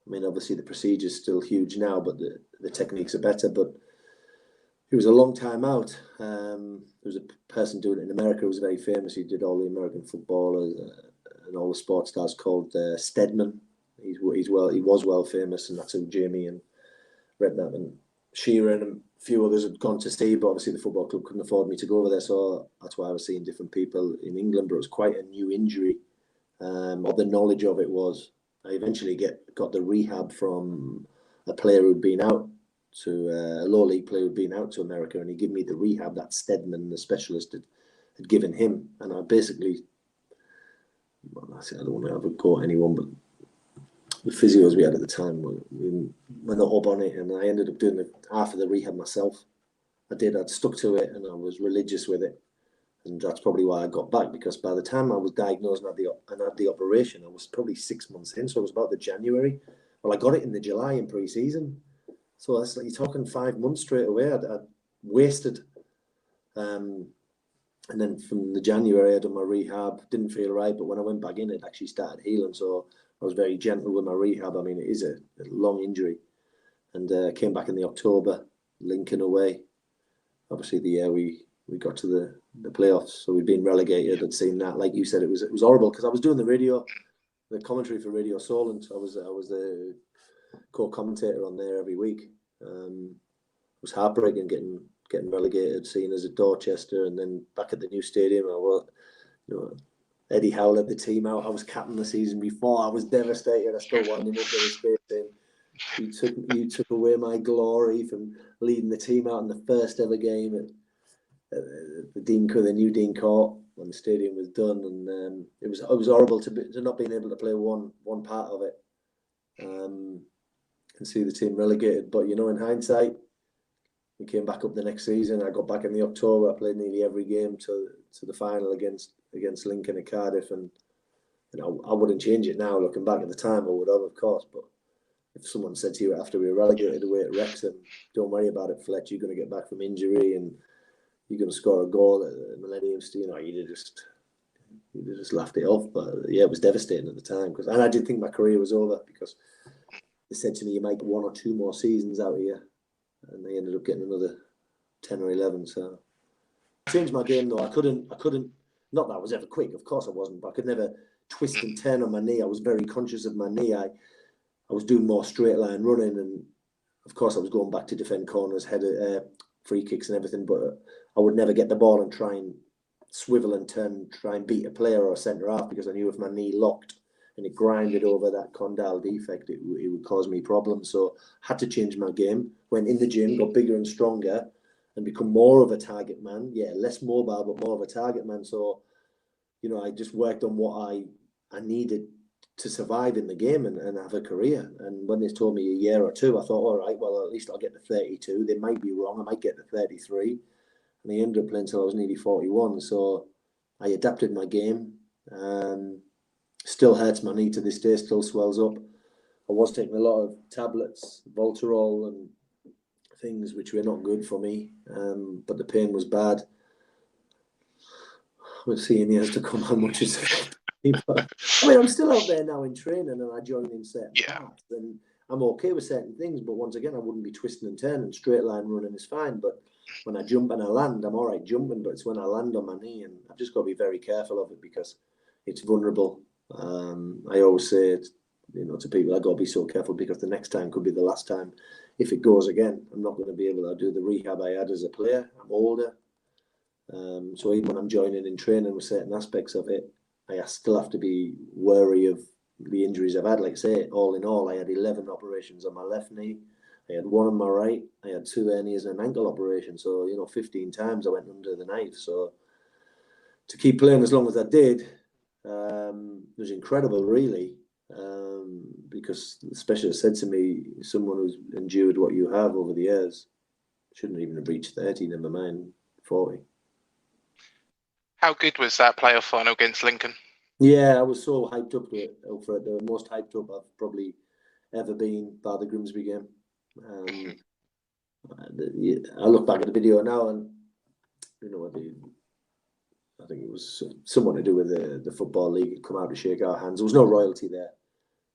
I mean, obviously the procedure's still huge now, but the techniques are better. But it was a long time out. There was a person doing it in America who was very famous. He did all the American footballers and all the sports stars, called Stedman. He was well famous, and that's who Jamie and Redknapp and Shearer and a few others had gone to see. But obviously the football club couldn't afford me to go over there, so that's why I was seeing different people in England. But it was quite a new injury. Or the knowledge of it was. I eventually got the rehab from a player who'd been out to a low league player who'd been out to America, and he gave me the rehab that Stedman, the specialist, had given him. And I basically, I don't want to ever go at anyone, but the physios we had at the time were not up on it, and I ended up doing half of the rehab myself. I'd stuck to it, and I was religious with it. And that's probably why I got back, because by the time I was diagnosed and had the operation, I was probably 6 months in. So it was about the January. Well, I got it in the July in pre-season. So that's like, you're talking 5 months straight away. I'd wasted. And then from the January, I done my rehab. Didn't feel right, but when I went back in, it actually started healing. So I was very gentle with my rehab. I mean, it is a long injury. And came back in the October, Lincoln away. Obviously, the year we got to the playoffs, so we'd been relegated. I'd seen that, like you said, it was horrible, because I was doing the commentary for Radio Solent. I was the co-commentator on there every week. It was heartbreaking getting relegated, seeing as a Dorchester, and then back at the new stadium. Eddie Howe led the team out. I was captain the season before. I was devastated. I still wanted him up there with space in. You took away my glory from leading the team out in the first ever game at the new Dean Court when the stadium was done, and it was horrible to not being able to play one part of it, and see the team relegated. But in hindsight, we came back up the next season. I got back in the October. I played nearly every game to the final against Lincoln at Cardiff, and I wouldn't change it now. Looking back at the time, I would have, of course. But if someone said to you after we were relegated away at Wrexham, "Don't worry about it, Fletcher. You're going to get back from injury and you're going to score a goal at the Millennium," you'd have just laughed it off. But yeah, it was devastating at the time and I did think my career was over, because they said to me, "You might get 1 or 2 more seasons out here," and they ended up getting another 10 or 11. So I changed my game though. I couldn't. Not that I was ever quick, of course I wasn't, but I could never twist and turn on my knee. I was very conscious of my knee. I was doing more straight line running, and of course I was going back to defend corners, free kicks and everything, but I would never get the ball and try and swivel and turn, try and beat a player or a centre half, because I knew if my knee locked and it grinded over that condyle defect, it would cause me problems. So I had to change my game. Went in the gym, got bigger and stronger, and become more of a target man. Yeah, less mobile, but more of a target man. So, I just worked on what I needed to survive in the game and have a career. And when they told me a year or 2, I thought, all right, well, at least I'll get to 32. They might be wrong. I might get to 33. And I ended up playing until I was nearly 41. So I adapted my game. Still hurts my knee to this day, still swells up. I was taking a lot of tablets, Voltarol and things which were not good for me. But the pain was bad. We'll see in years to come how much it's affected. I'm still out there now in training, and I join in certain parts, and I'm okay with certain things. But once again, I wouldn't be twisting and turning. Straight line running is fine, but when I jump and I land, I'm all right jumping. But it's when I land on my knee, and I've just got to be very careful of it because it's vulnerable. I always say, to people, I got to be so careful because the next time could be the last time. If it goes again, I'm not going to be able to do the rehab I had as a player. I'm older, so even when I'm joining in training with certain aspects of it, I still have to be wary of the injuries I've had. Like I say, all in all, I had 11 operations on my left knee. I had 1 on my right. I had 2 hernias and an ankle operation. So, 15 times I went under the knife. So to keep playing as long as I did was incredible, really. Because the specialist said to me, someone who's endured what you have over the years shouldn't even have reached 30, never mind 40. How good was that playoff final against Lincoln? Yeah, I was so hyped up for it. The most hyped up I've probably ever been, by the Grimsby game. I look back at the video now, and I think it was someone to do with the Football League had come out to shake our hands. There was no royalty there,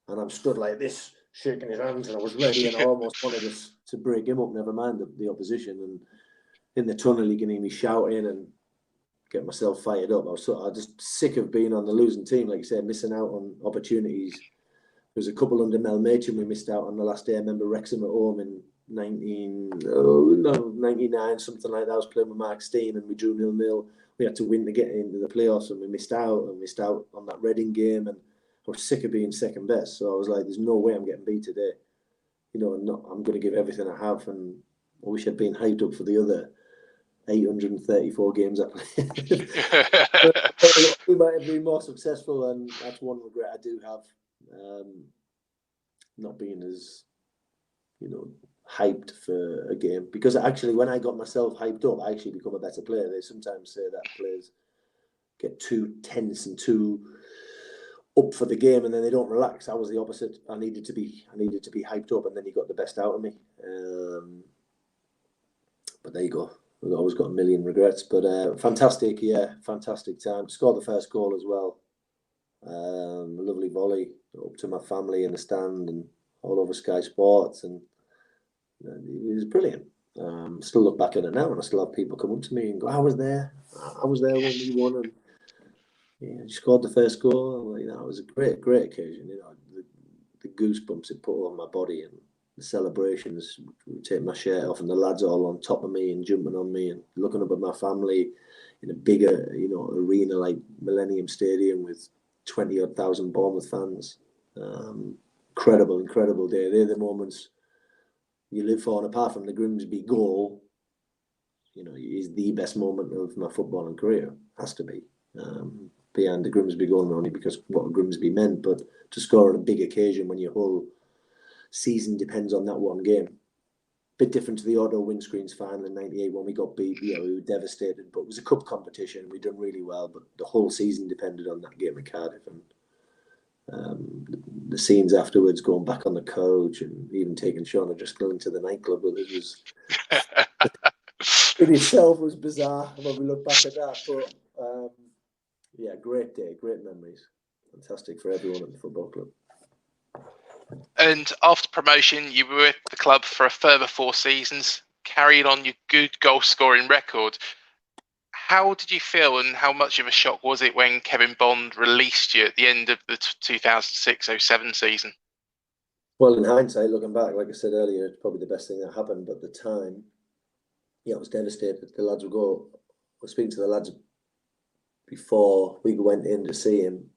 and I'm stood like this, shaking his hands, and I was ready, and I almost wanted us to break him up. Never mind the opposition. And in the tunnel, you can hear me shouting and get myself fired up. I was just sick of being on the losing team, like you said, missing out on opportunities. There was a couple under Mel Machin we missed out on the last day. I remember Wrexham at home in 99, something like that. I was playing with Mark Steen and we drew 0-0. We had to win to get into the playoffs, and we missed out on that Reading game, and I was sick of being second best. So I was like, there's no way I'm getting beat today. I'm going to give everything I have, and I wish I'd been hyped up for the other 834 games I played. We might have been more successful, and that's one regret I do have. Not being as, hyped for a game, because actually when I got myself hyped up, I actually become a better player. They sometimes say that players get too tense and too up for the game, and then they don't relax. I was the opposite. I needed to be hyped up, and then he got the best out of me. But there you go. I've always got a million regrets, but fantastic time. Scored the first goal as well. A lovely volley up to my family in the stand and all over Sky Sports, and it was brilliant. Still look back at it now, and I still have people come up to me and go, I was there when we won, and you scored the first goal. That was a great occasion. the goosebumps it put on my body, and the celebrations, take my shirt off and the lads all on top of me and jumping on me and looking up at my family in a bigger, arena like Millennium Stadium with 20-odd thousand Bournemouth fans. Incredible day. They're the moments you live for, and apart from the Grimsby goal, is the best moment of my footballing career. Has to be. Behind the Grimsby goal, not only because what Grimsby meant, but to score on a big occasion when your whole season depends on that one game. Bit different to the Auto Windscreens final in '98 when we got beat. We were devastated, but it was a cup competition. We'd done really well, but the whole season depended on that game at Cardiff. And the scenes afterwards, going back on the coach and even taking Sean O'Driscoll into the nightclub with us was in itself was bizarre when we look back at that. But great day, great memories. Fantastic for everyone at the football club. And after promotion, you were with the club for a further 4 seasons, carried on your good goal-scoring record. How did you feel, and how much of a shock was it when Kevin Bond released you at the end of the 2006-07 season? Well, in hindsight, looking back, like I said earlier, it's probably the best thing that happened. But at the time, I was devastated. The lads would go. I was speaking to the lads before we went in to see him.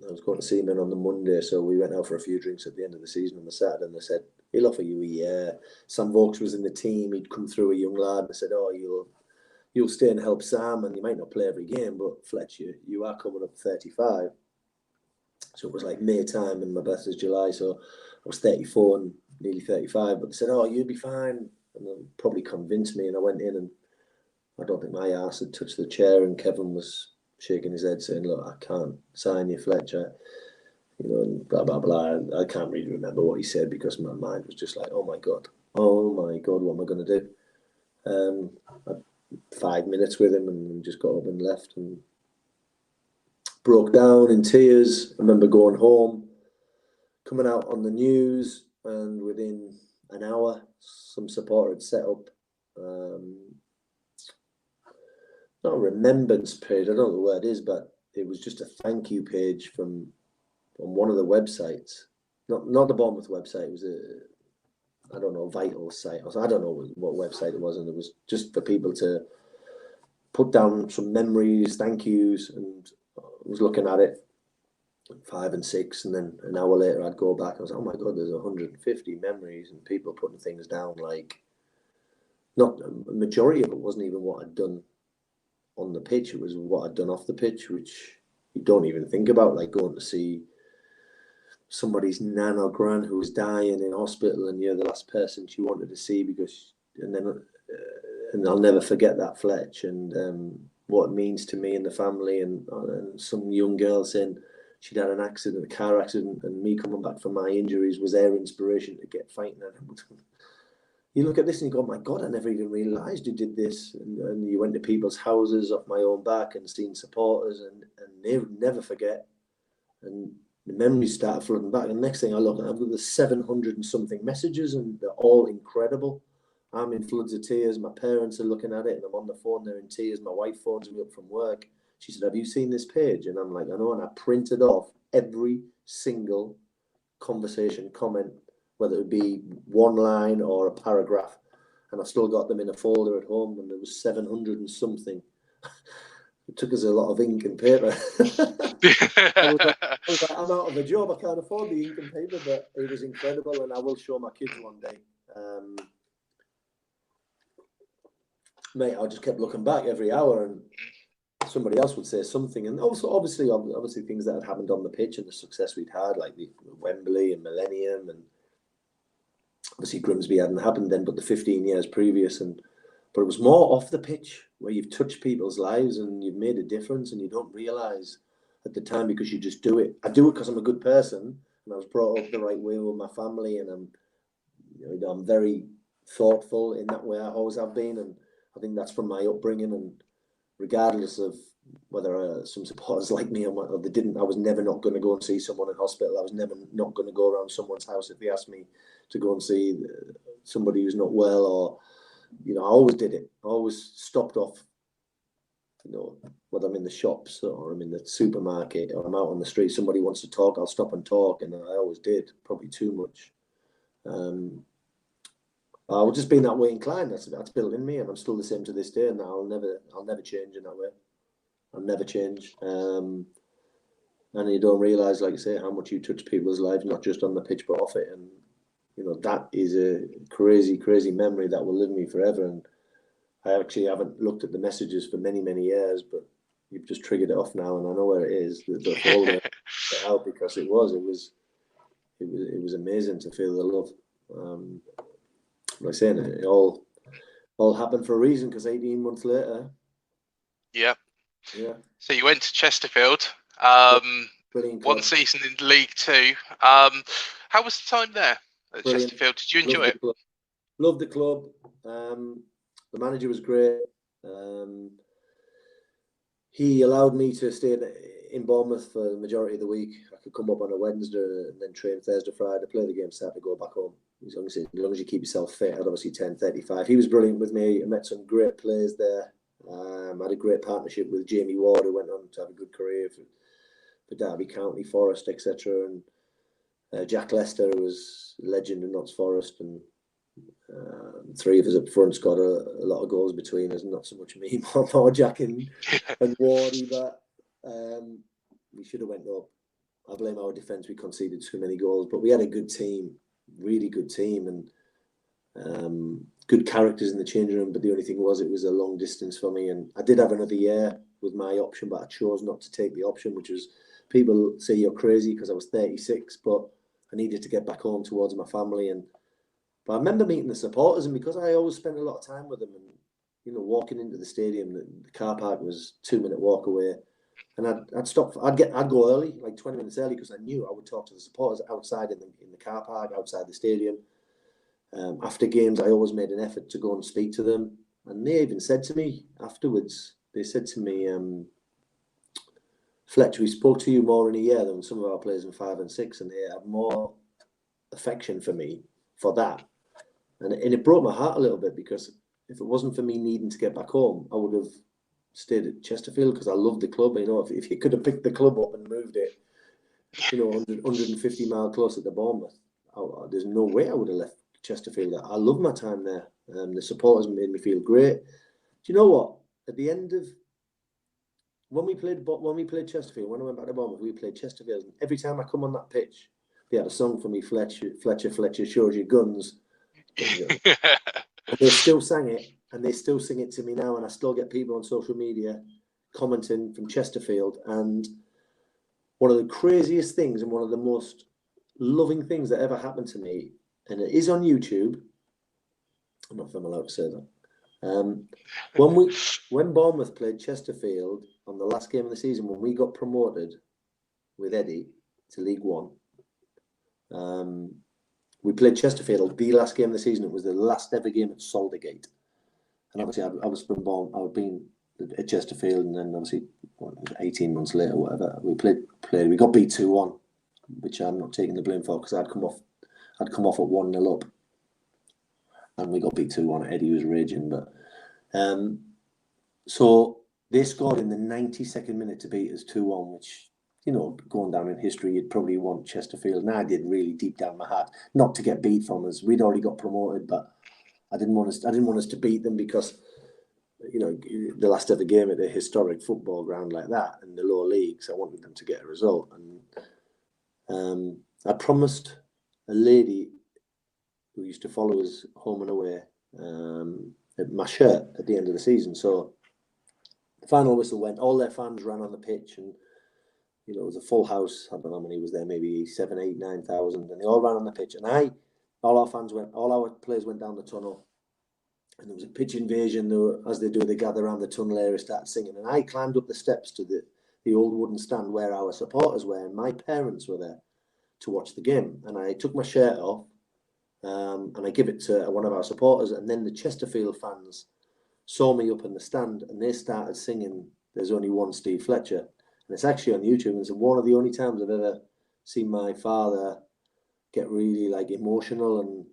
I was going to see him on the Monday, so we went out for a few drinks at the end of the season on the Saturday, and they said, he'll offer you a year. Sam Vokes was in the team. He'd come through, a young lad, and they said, you'll stay and help Sam, and you might not play every game, but Fletcher, you are coming up 35. So it was like May time, and my birthday's July, so I was 34 and nearly 35, but they said, you'll be fine, and they probably convinced me, and I went in, and I don't think my arse had touched the chair, and Kevin was shaking his head saying, look, I can't sign you, Fletcher, and blah, blah, blah. I can't really remember what he said because my mind was just like, oh my God, what am I going to do? I had 5 minutes with him and just got up and left and broke down in tears. I remember going home, coming out on the news, and within an hour, some supporter had set up not a remembrance page, I don't know the word is, but it was just a thank you page on one of the websites. Not the Bournemouth website, it was a Vital site. I don't know what website it was, and it was just for people to put down some memories, thank yous, and I was looking at it 5 and 6, and then an hour later I'd go back and I was like, oh my God, there's 150 memories and people putting things down, like not a majority of it wasn't even what I'd done on the pitch, it was what I'd done off the pitch, which you don't even think about, like going to see somebody's nan or gran who was dying in hospital and you're the last person she wanted to see and I'll never forget that, Fletch, and what it means to me and the family, and some young girl saying she'd had a car accident, and me coming back from my injuries was their inspiration to get fighting. And you look at this and you go, oh my God, I never even realised you did this. And you went to people's houses off my own back and seen supporters, and they would never forget. And the memories started flooding back. And the next thing I look at, I've got the 700 and something messages, and they're all incredible. I'm in floods of tears. My parents are looking at it, and I'm on the phone, they're in tears. My wife phones me up from work. She said, have you seen this page? And I'm like, I know. And I printed off every single conversation, comment, whether it be one line or a paragraph. And I still got them in a folder at home, and there was 700 and something. It took us a lot of ink and paper. I was like, I'm out of a job. I can't afford the ink and paper, but it was incredible, and I will show my kids one day. Mate, I just kept looking back every hour, and somebody else would say something. And also, obviously things that had happened on the pitch and the success we'd had, like the Wembley and Millennium, and obviously Grimsby hadn't happened then, but the 15 years previous. But it was more off the pitch, where you've touched people's lives and you've made a difference, and you don't realise at the time because you just do it. I do it because I'm a good person, and I was brought up the right way with my family, and I'm very thoughtful in that way. I always have been, and I think that's from my upbringing. And regardless of whether some supporters like me or they didn't, I was never not going to go and see someone in hospital. I was never not going to go around someone's house if they asked me to go and see somebody who's not well, or I always did it. I always stopped off you know, whether I'm in the shops or I'm in the supermarket or I'm out on the street, somebody wants to talk, I'll stop and talk, and I always did, probably too much. I've just been that way inclined. That's built in me, and I'm still the same to this day. And I'll never change in that way. I'll never change. And you don't realise, like I say, how much you touch people's lives, not just on the pitch but off it. And you know, that is a crazy, crazy memory that will live with me forever. And I actually haven't looked at the messages for many, many years, but you've just triggered it off now, and I know where it is. The folder out, because it was amazing to feel the love. Like I said, it all happened for a reason, because 18 months later. Yeah. Yeah. So you went to Chesterfield. Brilliant One club. season in League Two. How was the time there at Brilliant. Chesterfield? Did you enjoy it? Loved the club. The manager was great. He allowed me to stay in Bournemouth for the majority of the week. I could come up on a Wednesday and then train Thursday, Friday, play the game Saturday, go back home. As long as you keep yourself fit. I'd obviously 10:35. He was brilliant with me. I met some great players there. I had a great partnership with Jamie Ward, who went on to have a good career for Derby County, Forest, etc. And Jack Lester, who was a legend in Notts Forest, and three of us up front got a lot of goals between us. Not so much me, more Jack and Wardy, but we should have went up. I blame our defence. We conceded too many goals, but we had a good team. Really good team, and good characters in the changing room. But the only thing was, it was a long distance for me, and I did have another year with my option, but I chose not to take the option, which was, people say you're crazy because I was 36, but I needed to get back home towards my family. But I remember meeting the supporters, and because I always spent a lot of time with them, and you know, walking into the stadium, the car park was 2-minute walk away. And I'd stop. I'd go early, like 20 minutes early, because I knew I would talk to the supporters outside in the car park, outside the stadium. After games, I always made an effort to go and speak to them. And they even said to me afterwards, they said to me, Fletcher, we spoke to you more in a year than some of our players in 5 and 6, and they had more affection for me for that. And it broke my heart a little bit, because if it wasn't for me needing to get back home, I would have stayed at Chesterfield, because I loved the club. You know, if you could have picked the club up and moved it, you know, 150 mile closer to Bournemouth, there's no way I would have left Chesterfield. I love my time there. The supporters made me feel great. Do you know what? At the end of when we played Chesterfield, when I went back to Bournemouth, we played Chesterfield. And every time I come on that pitch, they had a song for me, Fletcher shows you guns. And they still sang it, and they still sing it to me now, and I still get people on social media commenting from Chesterfield. And one of the craziest things, and one of the most loving things that ever happened to me, and it is on YouTube. I'm not if I'm allowed to say that. When Bournemouth played Chesterfield on the last game of the season, when we got promoted with Eddie to League One, we played Chesterfield the last game of the season. It was the last ever game at Saldergate. And obviously, I was from Bournemouth. I'd been at Chesterfield, and then obviously 18 months later, whatever, we played. We got beat 2-1, which I'm not taking the blame for, because I'd come off at 1-0 up, and we got beat 2-1. Eddie was raging, but so they scored in the 92nd minute to beat us 2-1, which, you know, going down in history, you'd probably want Chesterfield. And I did really deep down my heart not to get beat from us. We'd already got promoted, but I didn't want us to beat them, because, you know, the last ever game at a historic football ground like that in the lower leagues, I wanted them to get a result. And I promised a lady who used to follow us home and away my shirt at the end of the season. So the final whistle went, all their fans ran on the pitch, and you know, it was a full house. I don't know how many was there, maybe 7,000, 8,000, 9,000, and they all ran on the pitch. And all our players went down the tunnel, and there was a pitch invasion. As they do, they gather around the tunnel area, started singing, and I climbed up the steps to the old wooden stand where our supporters were, and my parents were there to watch the game. And I took my shirt off, and I give it to one of our supporters, and then the Chesterfield fans saw me up in the stand, and they started singing "There's Only One Steve Fletcher." And it's actually on YouTube, and it's one of the only times I've ever seen my father get really like emotional, and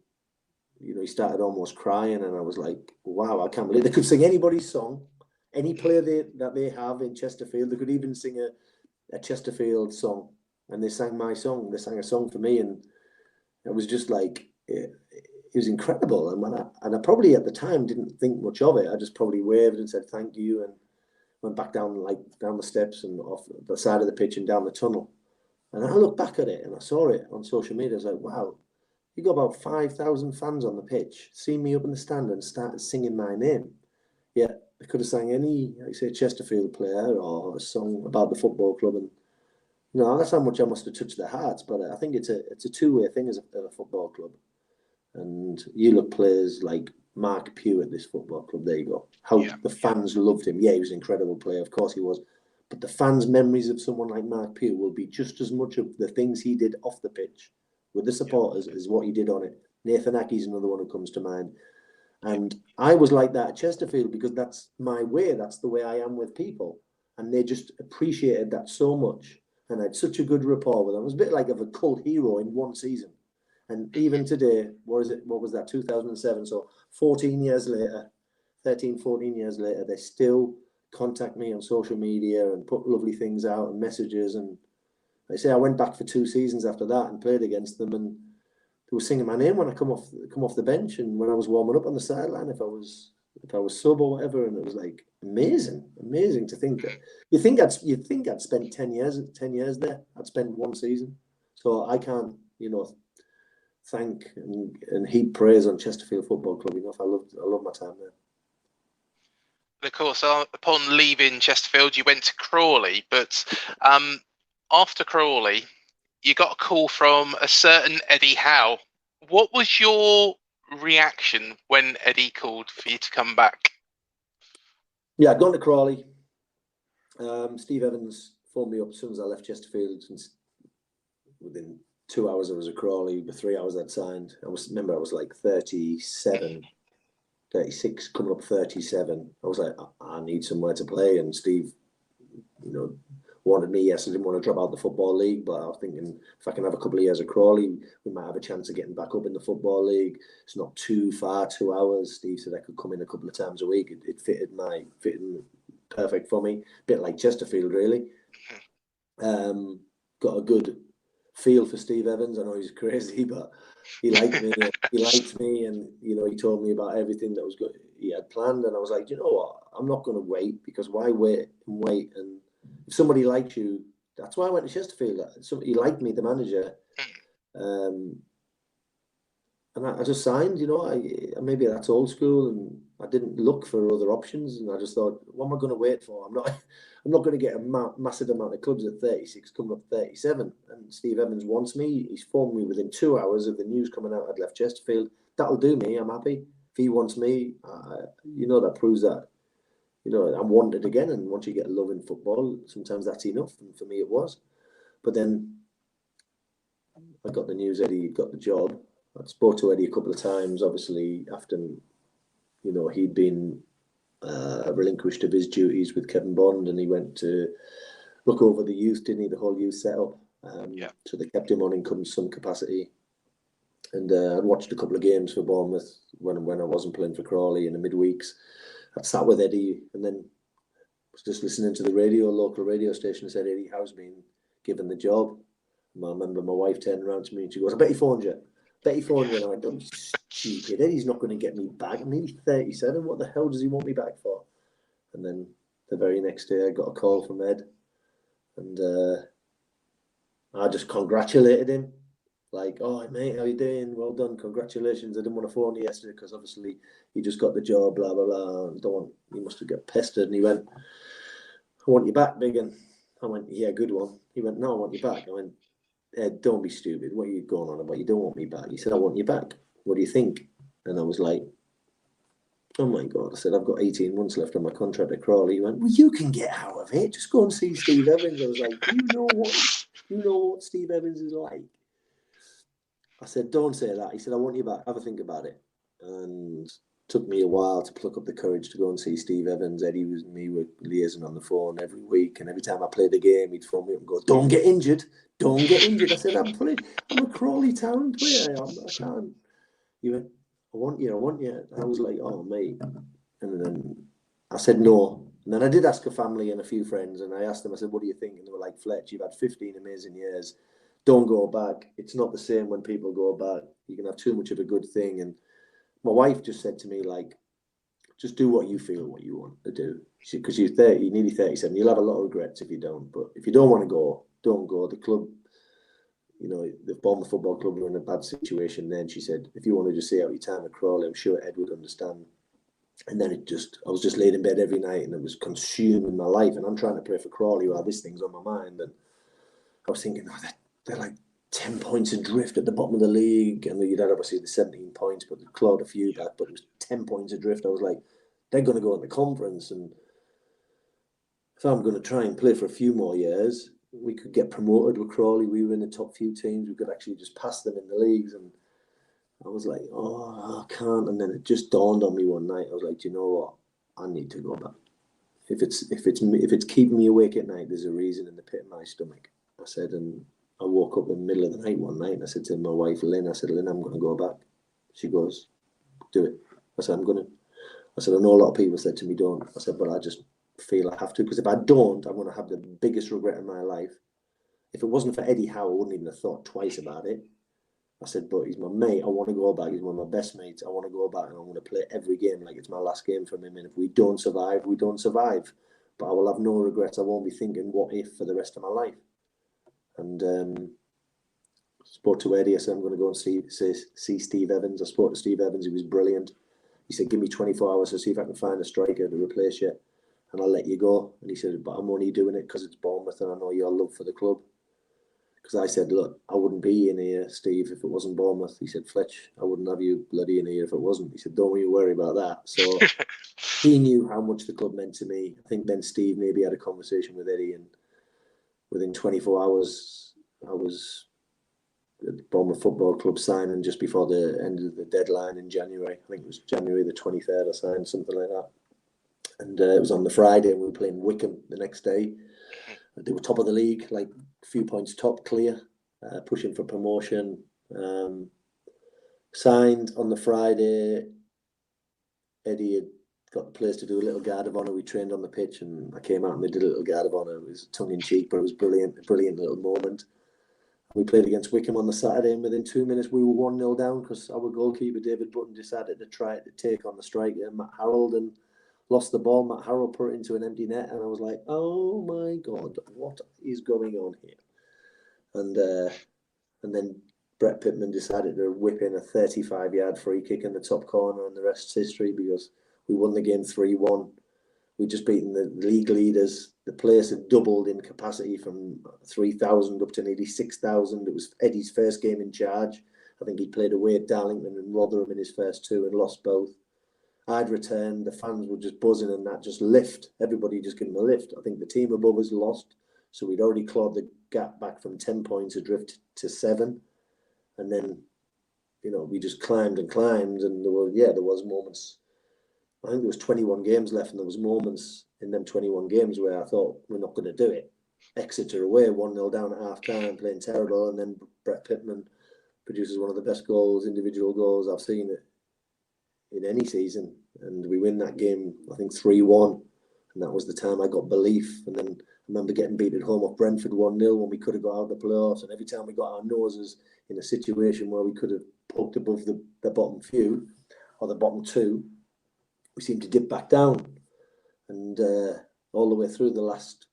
you know, he started almost crying, and I was like, wow, I can't believe they could sing anybody's song any player that they have in Chesterfield. They could even sing a Chesterfield song, and they sang my song. They sang a song for me, and it was just like it was incredible. And I probably at the time didn't think much of it. I just probably waved and said thank you, and went back down the steps and off the side of the pitch and down the tunnel. And I looked back at it and I saw it on social media. I was like, wow, you got about 5,000 fans on the pitch, seen me up in the stand and started singing my name. Yeah, they could have sang any, like say, Chesterfield player or a song about the football club. And that's how much I must have touched their hearts. But I think it's a two-way thing as a football club. And you look players like Mark Pugh at this football club. There you go. How the fans loved him. Yeah, he was an incredible player. Of course he was. But the fans' memories of someone like Mark Pugh will be just as much of the things he did off the pitch with the supporters as what he did on it. Nathan Ackey's another one who comes to mind. And I was like that at Chesterfield because that's my way. That's the way I am with people. And they just appreciated that so much. And I had such a good rapport with them. I was a bit like of a cult hero in one season. And even today, what was that, 2007? So 14 years later, 13, 14 years later, they still contact me on social media and put lovely things out and messages. And I say I went back for 2 seasons after that and played against them, and they were singing my name when I come off the bench and when I was warming up on the sideline, if I was sub or whatever. And it was like amazing to think that you think I'd spent 10 years there. I'd spent 1 season, so I can't thank and heap praise on Chesterfield Football Club enough. I love my time there. Of course, upon leaving Chesterfield, you went to Crawley, but after Crawley, you got a call from a certain Eddie Howe. What was your reaction when Eddie called for you to come back? Yeah, I'd gone to Crawley. Steve Evans phoned me up as soon as I left Chesterfield. Since within 2 hours I was at Crawley, but 3 hours I'd signed. I was like 37. 36, coming up 37. I was like, I need somewhere to play. And Steve, wanted me. Yes, I didn't want to drop out the Football League, but I was thinking if I can have a couple of years at Crawley, we might have a chance of getting back up in the Football League. It's not too far, 2 hours. Steve said I could come in a couple of times a week. It fitted perfect for me. A bit like Chesterfield, really. Got a good feel for Steve Evans. I know he's crazy, but he liked me. He liked me, and he told me about everything that was good he had planned. And I was like, you know what? I'm not going to wait, because why wait? And if somebody likes you, that's why I went to Chesterfield. He liked me, the manager, and I just signed. Maybe that's old school, and I didn't look for other options. And I just thought, what am I going to wait for? I'm not going to get a massive amount of clubs at 36, coming up 37. And Steve Evans wants me. He's phoned me within 2 hours of the news coming out I'd left Chesterfield. That'll do me. I'm happy. If he wants me, that proves that, I'm wanted again. And once you get love in football, sometimes that's enough. And for me, it was. But then I got the news Eddie got the job. I spoke to Eddie a couple of times, obviously, after, he'd been relinquished of his duties with Kevin Bond, and he went to look over the youth, didn't he? The whole youth setup. So they kept him on in some capacity. And I'd watched a couple of games for Bournemouth when I wasn't playing for Crawley in the midweeks. I'd sat with Eddie and then was just listening to the local radio station, and said, Eddie Howe's been given the job. And I remember my wife turned around to me and she goes, I bet he phoned you. And I went, don't be stupid. Eddie's not going to get me back. I'm nearly 37. What the hell does he want me back for? And then the very next day I got a call from Ed, and I just congratulated him. Like, oh, mate, how you doing? Well done, congratulations. I didn't want to phone you yesterday because obviously he just got the job, blah, blah, blah. He must have got pestered. And he went, I want you back, big. And I went, yeah, good one. He went, no, I want you back. I went, Ed, don't be stupid. What are you going on about? You don't want me back. He said, I want you back. What do you think? And I was like, oh my God. I said, I've got 18 months left on my contract at Crawley. He went, well, you can get out of it. Just go and see Steve Evans. I was like, do you know what Steve Evans is like? I said, don't say that. He said, I want you back. Have a think about it. And it took me a while to pluck up the courage to go and see Steve Evans. Eddie and me were liaising on the phone every week. And every time I played a game, he'd phone me up and go, don't get injured. Don't get injured. I said, I'm a Crawley Town player. I can't. He went, I want you. I was like, oh, mate. And then I said, no. And then I did ask a family and a few friends, and I asked them, I said, what do you think? And they were like, Fletch, you've had 15 amazing years. Don't go back. It's not the same when people go back. You can have too much of a good thing. And my wife just said to me, like, just do what you feel, what you want to do. Because you're 30, you're nearly 37. You'll have a lot of regrets if you don't. But if you don't want to go, don't go. The club, you know, the Bournemouth Football Club were in a bad situation then. She said, if you want to just see out your time at Crawley, I'm sure Ed would understand. And then I was just laid in bed every night and it was consuming my life. And I'm trying to play for Crawley while this thing's on my mind. And I was thinking, oh, they're like 10 points adrift at the bottom of the league. And you'd had obviously the 17 points, but they clawed a few back, but it was 10 points adrift. I was like, they're going to go in the conference. And if I'm going to try and play for a few more years, we could get promoted with Crawley. We were in the top few teams. We could actually just pass them in the leagues. And I was like, oh, I can't. And then it just dawned on me one night. I was like, do you know what? I need to go back. If it's keeping me awake at night, there's a reason in the pit of my stomach. I said, and I woke up in the middle of the night one night and I said to my wife, Lynn, I said, Lynn, I'm going to go back. She goes, do it. I said, I'm going to. I said, I know a lot of people said to me, don't. I said, but I just feel I have to, because if I don't, I'm going to have the biggest regret in my life. If it wasn't for Eddie Howe, I wouldn't even have thought twice about it. I said, but he's my mate. I want to go back. He's one of my best mates. I want to go back and I want to play every game like it's my last game from him. And if we don't survive, we don't survive. But I will have no regrets. I won't be thinking what if for the rest of my life. And spoke to Eddie. I said, I'm going to go and see Steve Evans. I spoke to Steve Evans. He was brilliant. He said, give me 24 hours to see if I can find a striker to replace you and I'll let you go. And he said, but I'm only doing it because it's Bournemouth and I know your love for the club. Because I said, look, I wouldn't be in here, Steve, if it wasn't Bournemouth. He said, Fletch, I wouldn't have you bloody in here if it wasn't. He said, don't you worry about that. So he knew how much the club meant to me. I think then Steve maybe had a conversation with Eddie and within 24 hours, I was at the Bournemouth Football Club signing just before the end of the deadline in January. I think it was January the 23rd I signed, something like that. And it was on the Friday and we were playing Wickham the next day. They were top of the league, like a few points top, clear, pushing for promotion. Signed on the Friday. Eddie had got the players to do a little guard of honour. We trained on the pitch and I came out and they did a little guard of honour. It was tongue-in-cheek, but it was brilliant, a brilliant little moment. We played against Wickham on the Saturday and within 2 minutes we were 1-0 down because our goalkeeper, David Button, decided to try to take on the striker, Matt Harold, and lost the ball. Matt Harold put it into an empty net and I was like, oh my God, what is going on here? And then Brett Pittman decided to whip in a 35-yard free kick in the top corner and the rest's history because we won the game 3-1. We'd just beaten the league leaders. The place had doubled in capacity from 3,000 up to nearly 6,000. It was Eddie's first game in charge. I think he played away at Darlington and Rotherham in his first two and lost both. I'd returned, the fans were just buzzing and that just lift. Everybody just gave him a lift. I think the team above us lost. So we'd already clawed the gap back from 10 points adrift to 7. And then, you know, we just climbed and there was moments. I think there was 21 games left and there was moments in them 21 games where I thought, we're not going to do it. Exeter away, 1-0 down at half-time, playing terrible. And then Brett Pittman produces one of the best individual goals I've seen it in any season, and we win that game, I think 3-1, and that was the time I got belief. And then I remember getting beat at home off Brentford 1-0 when we could have got out of the playoffs, and every time we got our noses in a situation where we could have poked above the bottom few or the bottom two, we seemed to dip back down. And all the way through the last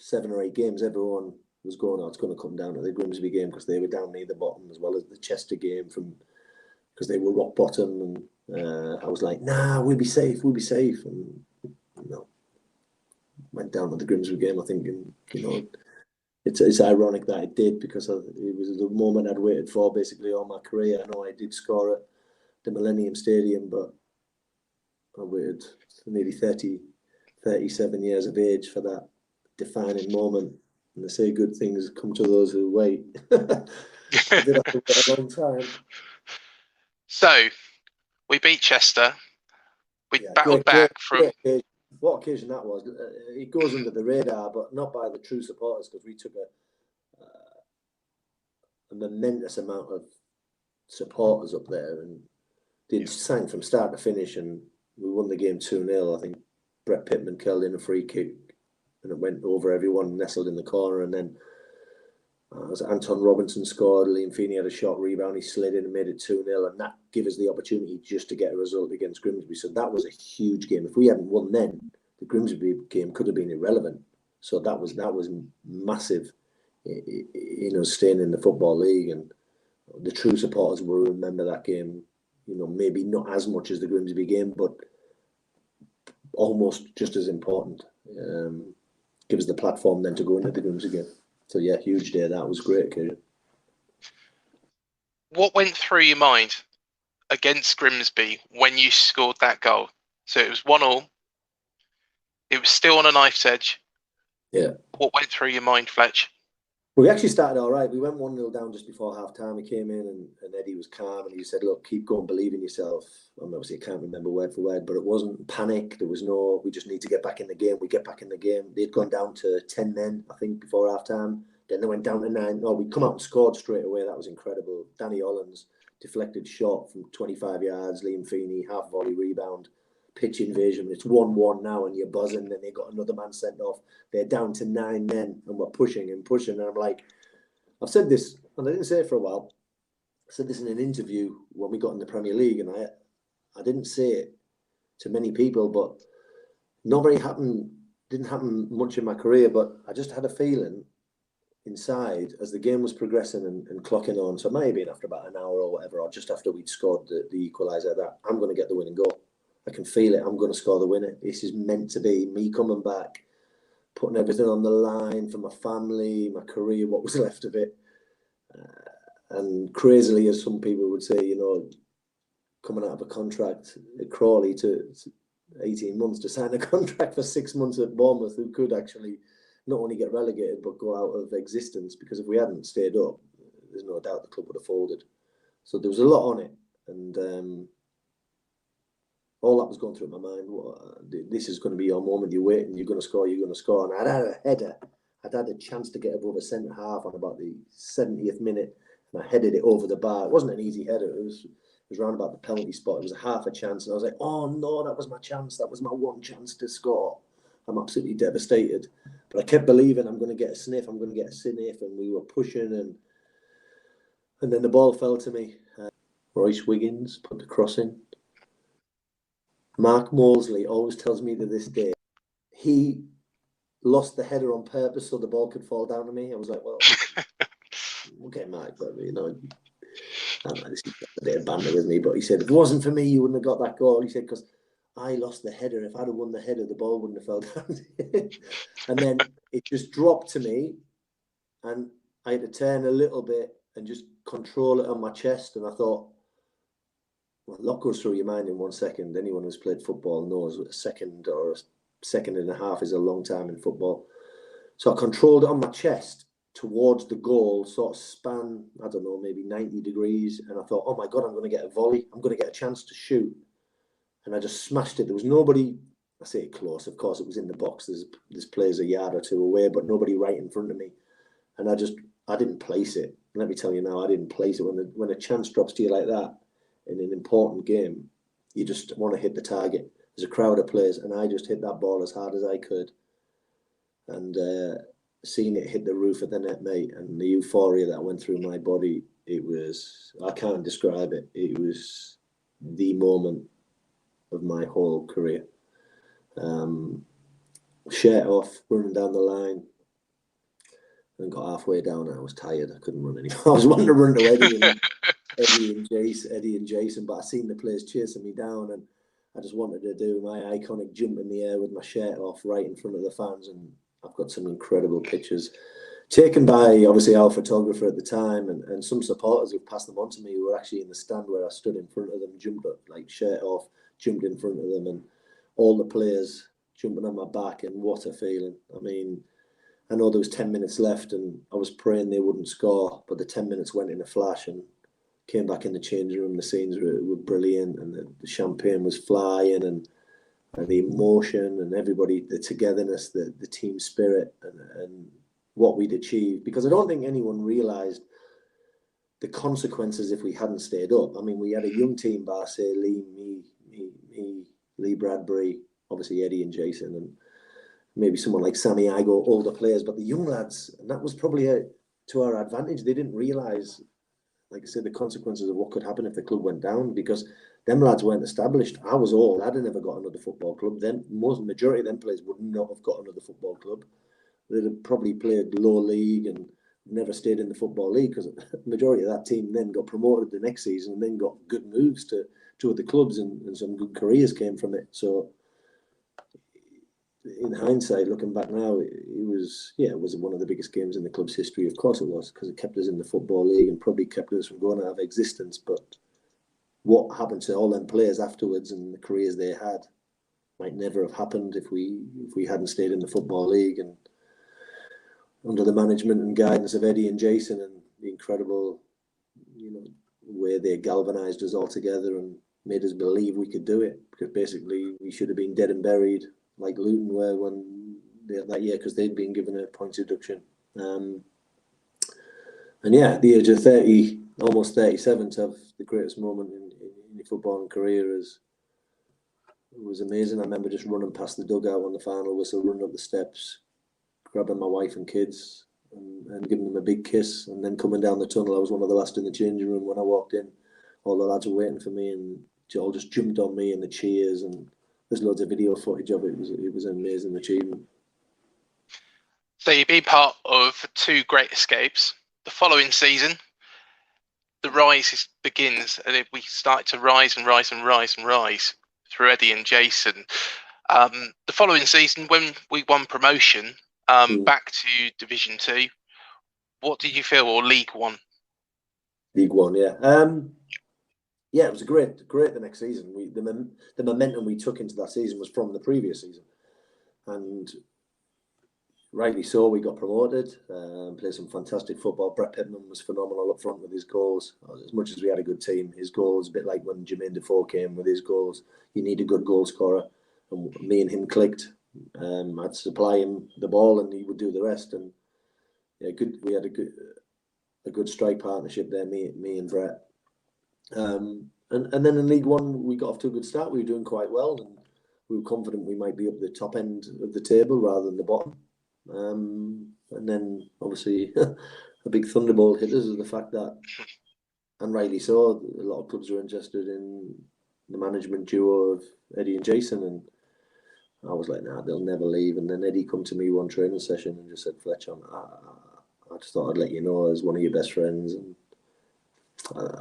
7 or 8 games, everyone was going, oh, it's going to come down to the Grimsby game because they were down near the bottom, as well as the Chester game because they were rock bottom. And I was like, nah, we'll be safe. And, you know, went down to the Grimsby game, I think, and, you know, it's ironic that it did because it was the moment I'd waited for basically all my career. I know I did score at the Millennium Stadium, but I waited nearly 37 years of age for that defining moment. And they say good things come to those who wait. I did have to wait a long time. So, we beat Chester. We battled back from... What occasion that was. It goes under the radar, but not by the true supporters, because we took a momentous amount of supporters up there and sang from start to finish, and we won the game 2-0, I think. Brett Pittman curled in a free kick and it went over everyone, nestled in the corner, and then as Anton Robinson scored, Liam Feeney had a short rebound, he slid in and made it 2-0, and that gave us the opportunity just to get a result against Grimsby. So that was a huge game. If we hadn't won then, the Grimsby game could have been irrelevant. So that was massive, staying in the Football League, and the true supporters will remember that game, maybe not as much as the Grimsby game, but almost just as important. Give us the platform then to go into the Grimsby game. So yeah, huge day. That was great occasion. What went through your mind against Grimsby when you scored that goal? So it was 1-1. It was still on a knife's edge. Yeah. What went through your mind, Fletch? Well, we actually started all right. We went 1-0 down just before half time. He came in and Eddie was calm and he said, look, keep going, believe in yourself. Obviously, I can't remember word for word, but it wasn't panic. There was no, we just need to get back in the game. We get back in the game. They'd gone down to 10 men, I think, before half time. Then they went down to 9. No, we come out and scored straight away. That was incredible. Danny Hollins, deflected shot from 25 yards. Liam Feeney, half volley rebound. Pitch invasion. It's 1-1 now and you're buzzing. Then they got another man sent off. They're down to 9 men and we're pushing and pushing. And I'm like, I've said this, and I didn't say it for a while. I said this in an interview when we got in the Premier League, and I didn't say it to many people, but didn't happen much in my career, but I just had a feeling inside as the game was progressing and clocking on. So maybe after about an hour or whatever, or just after we'd scored the equaliser, that I'm going to get the winning goal. I can feel it. I'm going to score the winner. This is meant to be me coming back, putting everything on the line for my family, my career, what was left of it. And crazily, as some people would say, coming out of a contract at Crawley to 18 months to sign a contract for 6 months at Bournemouth, who could actually not only get relegated, but go out of existence, because if we hadn't stayed up, there's no doubt the club would have folded. So there was a lot on it. And all that was going through my mind. This is going to be your moment. You're waiting. You're going to score. You're going to score. And I'd had a header. I'd had a chance to get above a centre half on about the 70th minute, and I headed it over the bar. It wasn't an easy header. It was round about the penalty spot. It was a half a chance, and I was like, "Oh no, that was my chance. That was my one chance to score." I'm absolutely devastated, but I kept believing I'm going to get a sniff. I'm going to get a sniff, and we were pushing, and then the ball fell to me. Royce Wiggins put the cross in. Mark Molesley always tells me to this day, he lost the header on purpose so the ball could fall down to me. I was like, well, okay, Mark, but I don't know, this is a bit of banter with me, but he said, if it wasn't for me, you wouldn't have got that goal. He said, because I lost the header. If I'd have won the header, the ball wouldn't have fell down. And then it just dropped to me, and I had to turn a little bit and just control it on my chest. And I thought, well, a lot goes through your mind in 1 second. Anyone who's played football knows a second or a second and a half is a long time in football. So I controlled it on my chest towards the goal, sort of span, I don't know, maybe 90 degrees. And I thought, oh my God, I'm going to get a volley. I'm going to get a chance to shoot. And I just smashed it. There was nobody, I say it close, of course, it was in the box. There's players a yard or two away, but nobody right in front of me. And I didn't place it. Let me tell you now, I didn't place it. When a chance drops to you like that, in an important game, you just want to hit the target. There's a crowd of players, and I just hit that ball as hard as I could. And seeing it hit the roof of the net, mate, and the euphoria that went through my body, I can't describe it. It was the moment of my whole career. Shirt off, running down the line, and got halfway down, and I was tired. I couldn't run anymore. I was wanting to run to Eddie and Jason, but I seen the players chasing me down, and I just wanted to do my iconic jump in the air with my shirt off right in front of the fans. And I've got some incredible pictures taken by obviously our photographer at the time, and some supporters who've passed them on to me who were actually in the stand where I stood in front of them, jumped up, like shirt off, jumped in front of them, and all the players jumping on my back. And what a feeling. I mean, I know there was 10 minutes left and I was praying they wouldn't score, but the 10 minutes went in a flash, and came back in the changing room. The scenes were brilliant, and the champagne was flying, and the emotion, and everybody, the togetherness, the team spirit, and what we'd achieved. Because I don't think anyone realised the consequences if we hadn't stayed up. I mean, we had a young team, Lee Bradbury, obviously Eddie and Jason, and maybe someone like Sammy Igo, older players, but the young lads, and that was probably to our advantage. They didn't realise, like I said, the consequences of what could happen if the club went down, because them lads weren't established. I was old. I'd have never got another football club. Then majority of them players would not have got another football club. They'd have probably played low league and never stayed in the football league, because the majority of that team then got promoted the next season and then got good moves to other clubs, and some good careers came from it. So in hindsight, looking back now, it was one of the biggest games in the club's history. Of course it was, because it kept us in the football league and probably kept us from going out of existence. But what happened to all them players afterwards and the careers they had might never have happened if we hadn't stayed in the football league, and under the management and guidance of Eddie and Jason, and the incredible, way they galvanised us all together and made us believe we could do it. Because basically we should have been dead and buried, like Luton were that year, because they'd been given a points deduction. And yeah, at the age of 30, almost 37, to have the greatest moment in your footballing career was amazing. I remember just running past the dugout on the final whistle, running up the steps, grabbing my wife and kids and giving them a big kiss, and then coming down the tunnel. I was one of the last in the changing room when I walked in. All the lads were waiting for me, and they all just jumped on me, and the cheers, and there's loads of video footage of it. It was an amazing achievement. So you've been part of 2 great escapes. The following season, the rise begins, and we start to rise and rise and rise and rise through Eddie and Jason. The following season, when we won promotion back to Division 2, what did you feel, or League 1? League 1, yeah. Yeah, it was great the next season. The momentum we took into that season was from the previous season, and rightly so, we got promoted, played some fantastic football. Brett Pittman was phenomenal up front with his goals. As much as we had a good team, his goals, a bit like when Jermaine Defoe came with his goals, you need a good goal scorer, and me and him clicked. I'd supply him the ball and he would do the rest, and yeah, we had a good strike partnership there, me and Brett. And then in League 1 we got off to a good start. We were doing quite well, and we were confident we might be up the top end of the table rather than the bottom. And then obviously a big thunderbolt hit us, is the fact that, and rightly so, a lot of clubs are interested in the management duo of Eddie and Jason, and I was like, nah, they'll never leave. And then Eddie come to me one training session and just said, Fletcher, I just thought I'd let you know, as one of your best friends and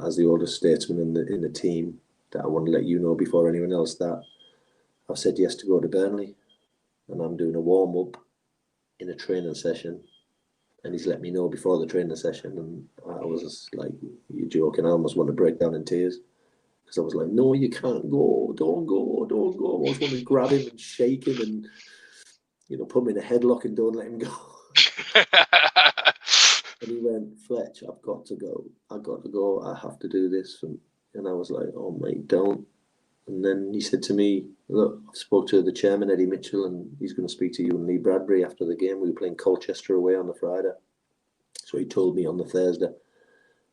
as the oldest statesman in the team, that I want to let you know before anyone else that I've said yes to go to Burnley, and I'm doing a warm-up in a training session, and he's let me know before the training session. And I was just like, you're joking. I almost want to break down in tears, because I was like, no, you can't go, don't go. I just want to grab him and shake him and, put him in a headlock and don't let him go. And he went, Fletch, I've got to go. I have to do this. And I was like, oh, mate, don't. And then he said to me, look, I've spoke to the chairman, Eddie Mitchell, and he's going to speak to you and Lee Bradbury after the game. We were playing Colchester away on the Friday. So he told me on the Thursday.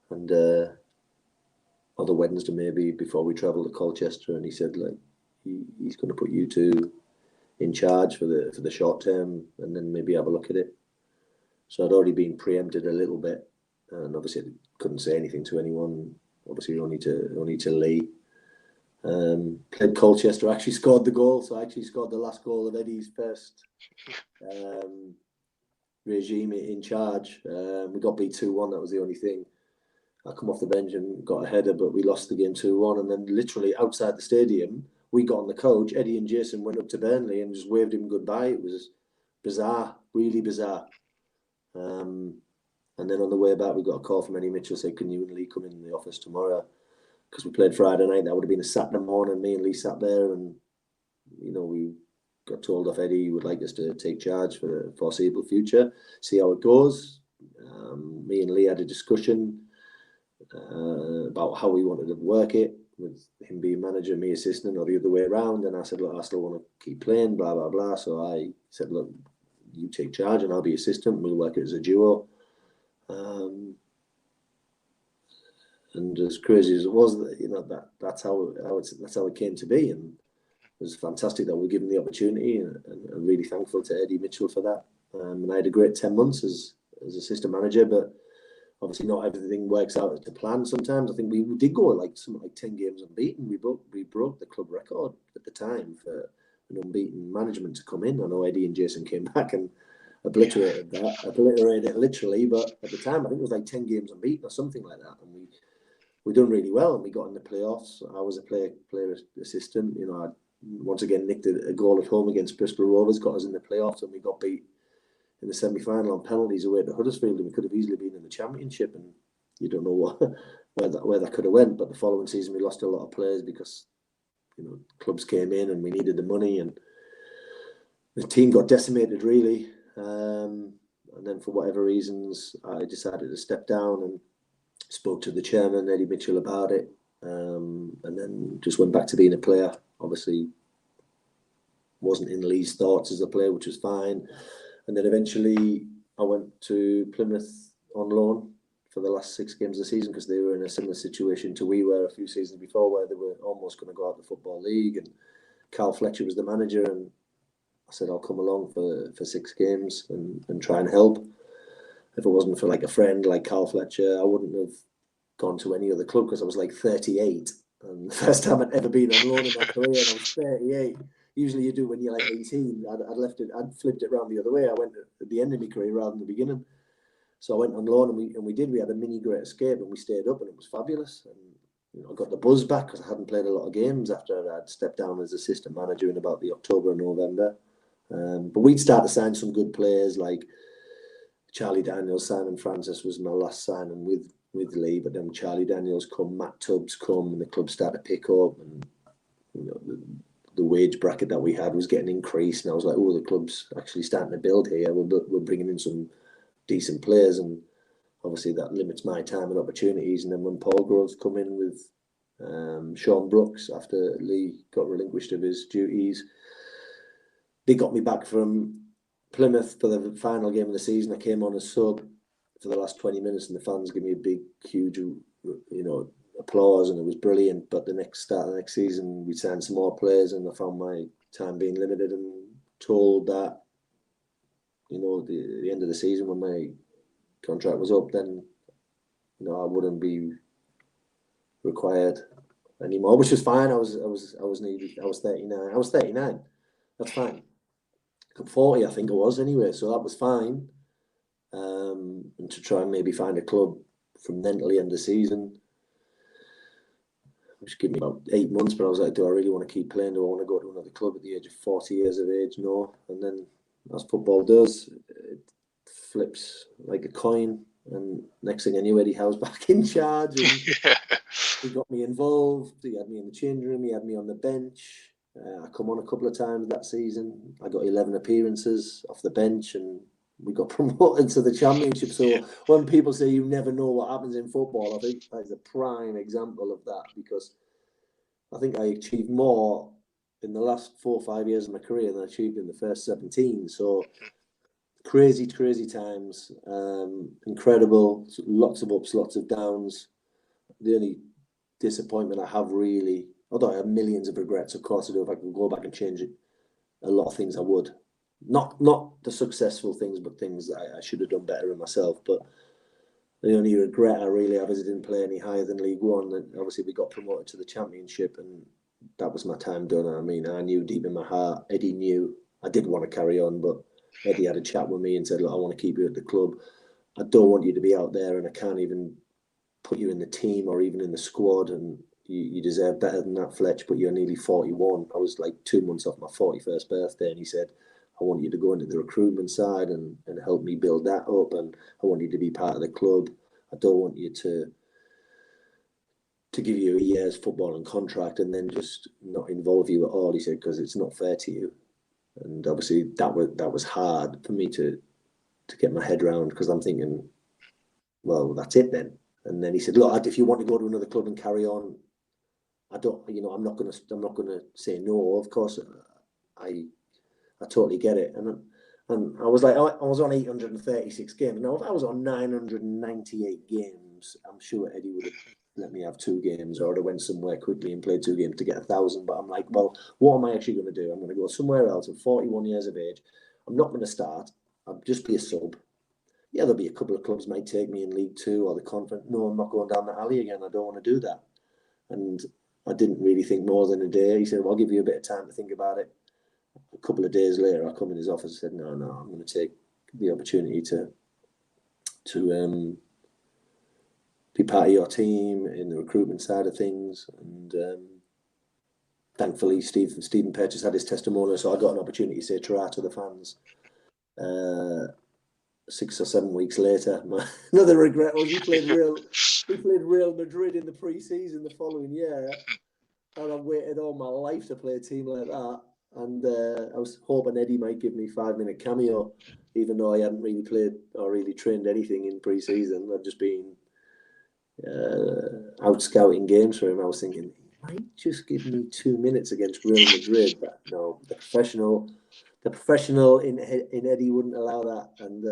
And or the Wednesday maybe, before we travelled to Colchester. And he said, like, he's going to put you two in charge for the short term, and then maybe have a look at it. So I'd already been preempted a little bit, and obviously I couldn't say anything to anyone. Obviously only to Lee. Played Colchester, actually scored the goal. So I actually scored the last goal of Eddie's first regime in charge. We got beat 2-1. That was the only thing. I come off the bench and got a header, but we lost the game 2-1. And then literally outside the stadium, we got on the coach. Eddie and Jason went up to Burnley and just waved him goodbye. It was bizarre, really bizarre. And then on the way back, we got a call from Eddie Mitchell saying, can you and Lee come in the office tomorrow? Because we played Friday night. That would have been a Saturday morning. Me and Lee sat there, and we got told off Eddie he would like us to take charge for the foreseeable future, see how it goes. Me and Lee had a discussion about how we wanted to work it, with him being manager, me assistant, or the other way around. And I said, look, I still want to keep playing, blah, blah, blah. So I said, look, you take charge and I'll be assistant. We'll work it as a duo. And as crazy as it was, that's how it came to be. And was fantastic that we were given the opportunity, and I'm really thankful to Eddie Mitchell for that. And I had a great 10 months as assistant manager, but obviously not everything works out as to plan sometimes. I think we did go like something like 10 games unbeaten. We broke the club record at the time for an unbeaten management to come in. I know Eddie and Jason came back and obliterated it literally, but at the time I think it was like 10 games unbeaten or something like that. And we done really well, and we got in the playoffs. I was a player assistant. You know, I once again nicked a goal at home against Bristol Rovers, got us in the playoffs, and we got beat in the semi-final on penalties away to Huddersfield, and we could have easily been in the championship. And you don't know where that could have went. But the following season, we lost a lot of players because, you know, clubs came in and we needed the money, and the team got decimated really. And then for whatever reasons, I decided to step down and spoke to the chairman, Eddie Mitchell, about it, and then just went back to being a player. Obviously, wasn't in Lee's thoughts as a player, which was fine. And then eventually I went to Plymouth on loan for the last 6 games of the season, because they were in a similar situation to we were a few seasons before, where they were almost going to go out the Football League, and Carl Fletcher was the manager, and I said I'll come along for 6 games and try and help. If it wasn't for like a friend like Carl Fletcher, I wouldn't have gone to any other club, because I was like 38, and the first time I'd ever been on loan in my career, and I was 38. Usually you do when you're like 18. I'd flipped it around the other way. I went at the end of my career rather than the beginning. So I went on loan, and we had a mini Great Escape, and we stayed up, and it was fabulous. And you know, I got the buzz back because I hadn't played a lot of games after I'd stepped down as assistant manager in about the October and November. But we'd start to sign some good players like Charlie Daniels. Simon Francis was my last signing with Lee, but then Charlie Daniels come, Matt Tubbs come, and the club started to pick up, and you know, the wage bracket that we had was getting increased, and I was like, oh, the club's actually starting to build here. We're bringing in some decent players, and obviously that limits my time and opportunities. And then when Paul Groves come in with Sean Brooks after Lee got relinquished of his duties, they got me back from Plymouth for the final game of the season. I came on as sub for the last 20 minutes, and the fans gave me a big, huge, you know, applause, and it was brilliant. But the next season, we signed some more players, and I found my time being limited, and told that, you know, the end of the season when my contract was up, then, you know, I wouldn't be required anymore, which was fine. I was 39. I was 39. That's fine. I'm 40, I think I was anyway, so that was fine. And to try and maybe find a club from then till the end of the season, which gave me about 8 months, but I was like, do I really want to keep playing? Do I want to go to another club at the age of 40 years of age? No. And then, as football does, it flips like a coin, and next thing I knew, Eddie Howe's back in charge, and he got me involved. He had me in the changing room, he had me on the bench. I come on a couple of times that season. I got 11 appearances off the bench, and we got promoted to the championship. So when people say you never know what happens in football, I think that's a prime example of that, because I think I achieved more in the last 4 or 5 years of my career than I achieved in the first 17. So crazy times, incredible, lots of ups, lots of downs. The only disappointment I have really, although I have millions of regrets, of course I do, if I could go back and change it, a lot of things I would. Not the successful things, but things that I should have done better in myself. But the only regret I really have is I didn't play any higher than League One. And obviously we got promoted to the Championship, and that was my time done. I mean, I knew deep in my heart, Eddie knew I did want to carry on, but Eddie had a chat with me and said, look, I want to keep you at the club. I don't want you to be out there, and I can't even put you in the team or even in the squad, and you deserve better than that, Fletch, but you're nearly 41. I was like 2 months off my 41st birthday, and he said, I want you to go into the recruitment side and help me build that up, and I want you to be part of the club. I don't want you to give you a year's footballing contract and then just not involve you at all, he said, because it's not fair to you. And obviously that was hard for me to get my head around, because I'm thinking, well, that's it then. And then he said, look, if you want to go to another club and carry on, I'm not gonna say no. Of course, I totally get it. And I was like, I was on 836 games. Now, if I was on 998 games, I'm sure Eddie would have let me have 2 games, or I'd have went somewhere quickly and played 2 games to get 1,000. But I'm like, well, what am I actually going to do? I'm going to go somewhere else. I'm 41 years of age. I'm not going to start. I'll just be a sub. Yeah, there'll be a couple of clubs might take me in League Two or the Conference. No, I'm not going down the alley again. I don't want to do that. And I didn't really think more than a day. He said, well, I'll give you a bit of time to think about it. A couple of days later, I come in his office and said, no, I'm going to take the opportunity to be part of your team in the recruitment side of things. And thankfully, Stephen Purchase had his testimonial, so I got an opportunity to say ta-ra to the fans. 6 or 7 weeks later, another regret was we played Real Madrid in the pre-season the following year, and I've waited all my life to play a team like that. And I was hoping Eddie might give me 5-minute cameo, even though I hadn't really played or really trained anything in pre-season. I'd just been out scouting games for him. I was thinking, he might just give me 2 minutes against Real Madrid. But no, the professional in Eddie wouldn't allow that. And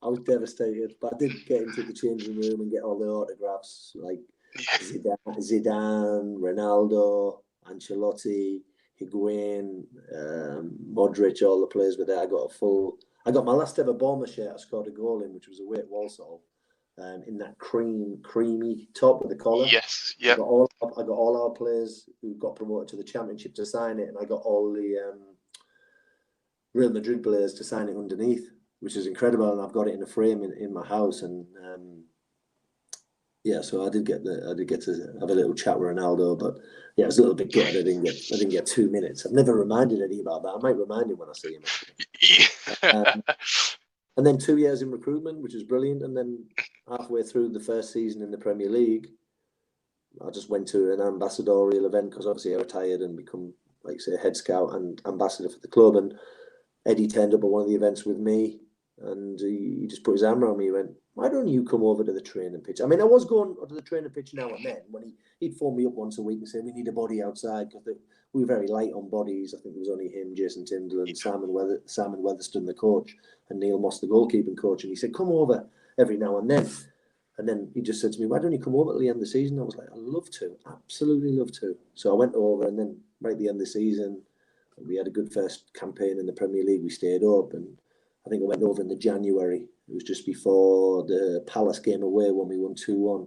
I was devastated. But I did get into the changing room and get all the autographs, like Zidane, Ronaldo, Ancelotti, Higuain, Modric. All the players were there. I got my last ever Bournemouth shirt I scored a goal in, which was away at Walsall. In that creamy top with the collar. Yes, yeah. I got all our players who got promoted to the Championship to sign it, and I got all the Real Madrid players to sign it underneath, which is incredible. And I've got it in a frame in my house. And yeah, so I did get to have a little chat with Ronaldo, but yeah, it was a little bit gutted. I didn't get 2 minutes. I've never reminded Eddie about that. I might remind him when I see him. And then 2 years in recruitment, which was brilliant. And then halfway through the first season in the Premier League, I just went to an ambassadorial event because obviously I retired and become, like say, head scout and ambassador for the club. And Eddie turned up at one of the events with me, and he just put his arm around me. He went, why don't you come over to the training pitch? I mean, I was going to the training pitch now and then when he'd phone me up once a week and say, we need a body outside, because we were very light on bodies. I think it was only him, Jason Tyndall, and Simon Weatherston, the coach, and Neil Moss, the goalkeeping coach. And he said, come over every now and then. And then he just said to me, why don't you come over at the end of the season? I was like, I'd love to, absolutely love to. So I went over, and then right at the end of the season, we had a good first campaign in the Premier League. We stayed up, and I think I went over in the January. It was just before the Palace game away when we won 2-1.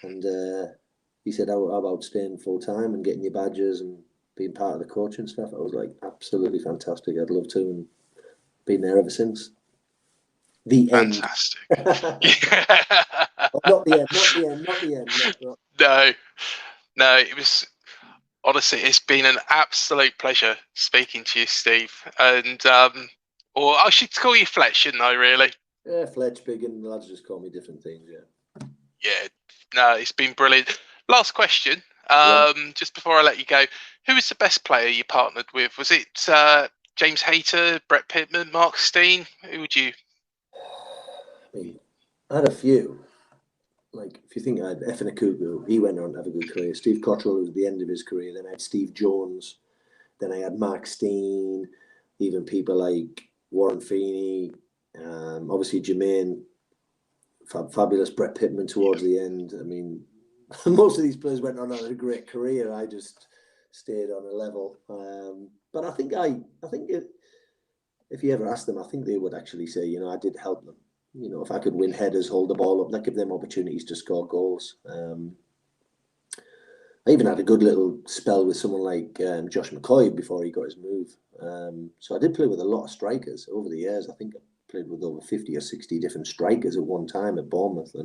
And he said, how about staying full time and getting your badges and being part of the coaching staff? I was like, absolutely fantastic. I'd love to, and been there ever since. The Fantastic. end. Not the end. No, it was, honestly, it's been an absolute pleasure speaking to you, Steve. And, or I should call you Fletch, shouldn't I, really? Yeah, Fletch, big, and the lads just call me different things, yeah. Yeah, no, it's been brilliant. Last question, just before I let you go. Who was the best player you partnered with? Was it James Hayter, Brett Pittman, Mark Steen? Who would you... I mean, I had a few. Like, if you think I had Effin Akuku, he went on to have a good career. Steve Cottrell was at the end of his career. Then I had Steve Jones. Then I had Mark Steen. Even people like Warren Feeney. Obviously, Jermaine. Fabulous Brett Pittman towards the end. I mean, most of these players went on a great career. I just stayed on a level. But I think if you ever ask them, I think they would actually say, you know, I did help them. You know, if I could win headers, hold the ball up, that give them opportunities to score goals. I even had a good little spell with someone like Josh McCoy before he got his move. So I did play with a lot of strikers over the years. I think I played with over 50 or 60 different strikers at one time at Bournemouth.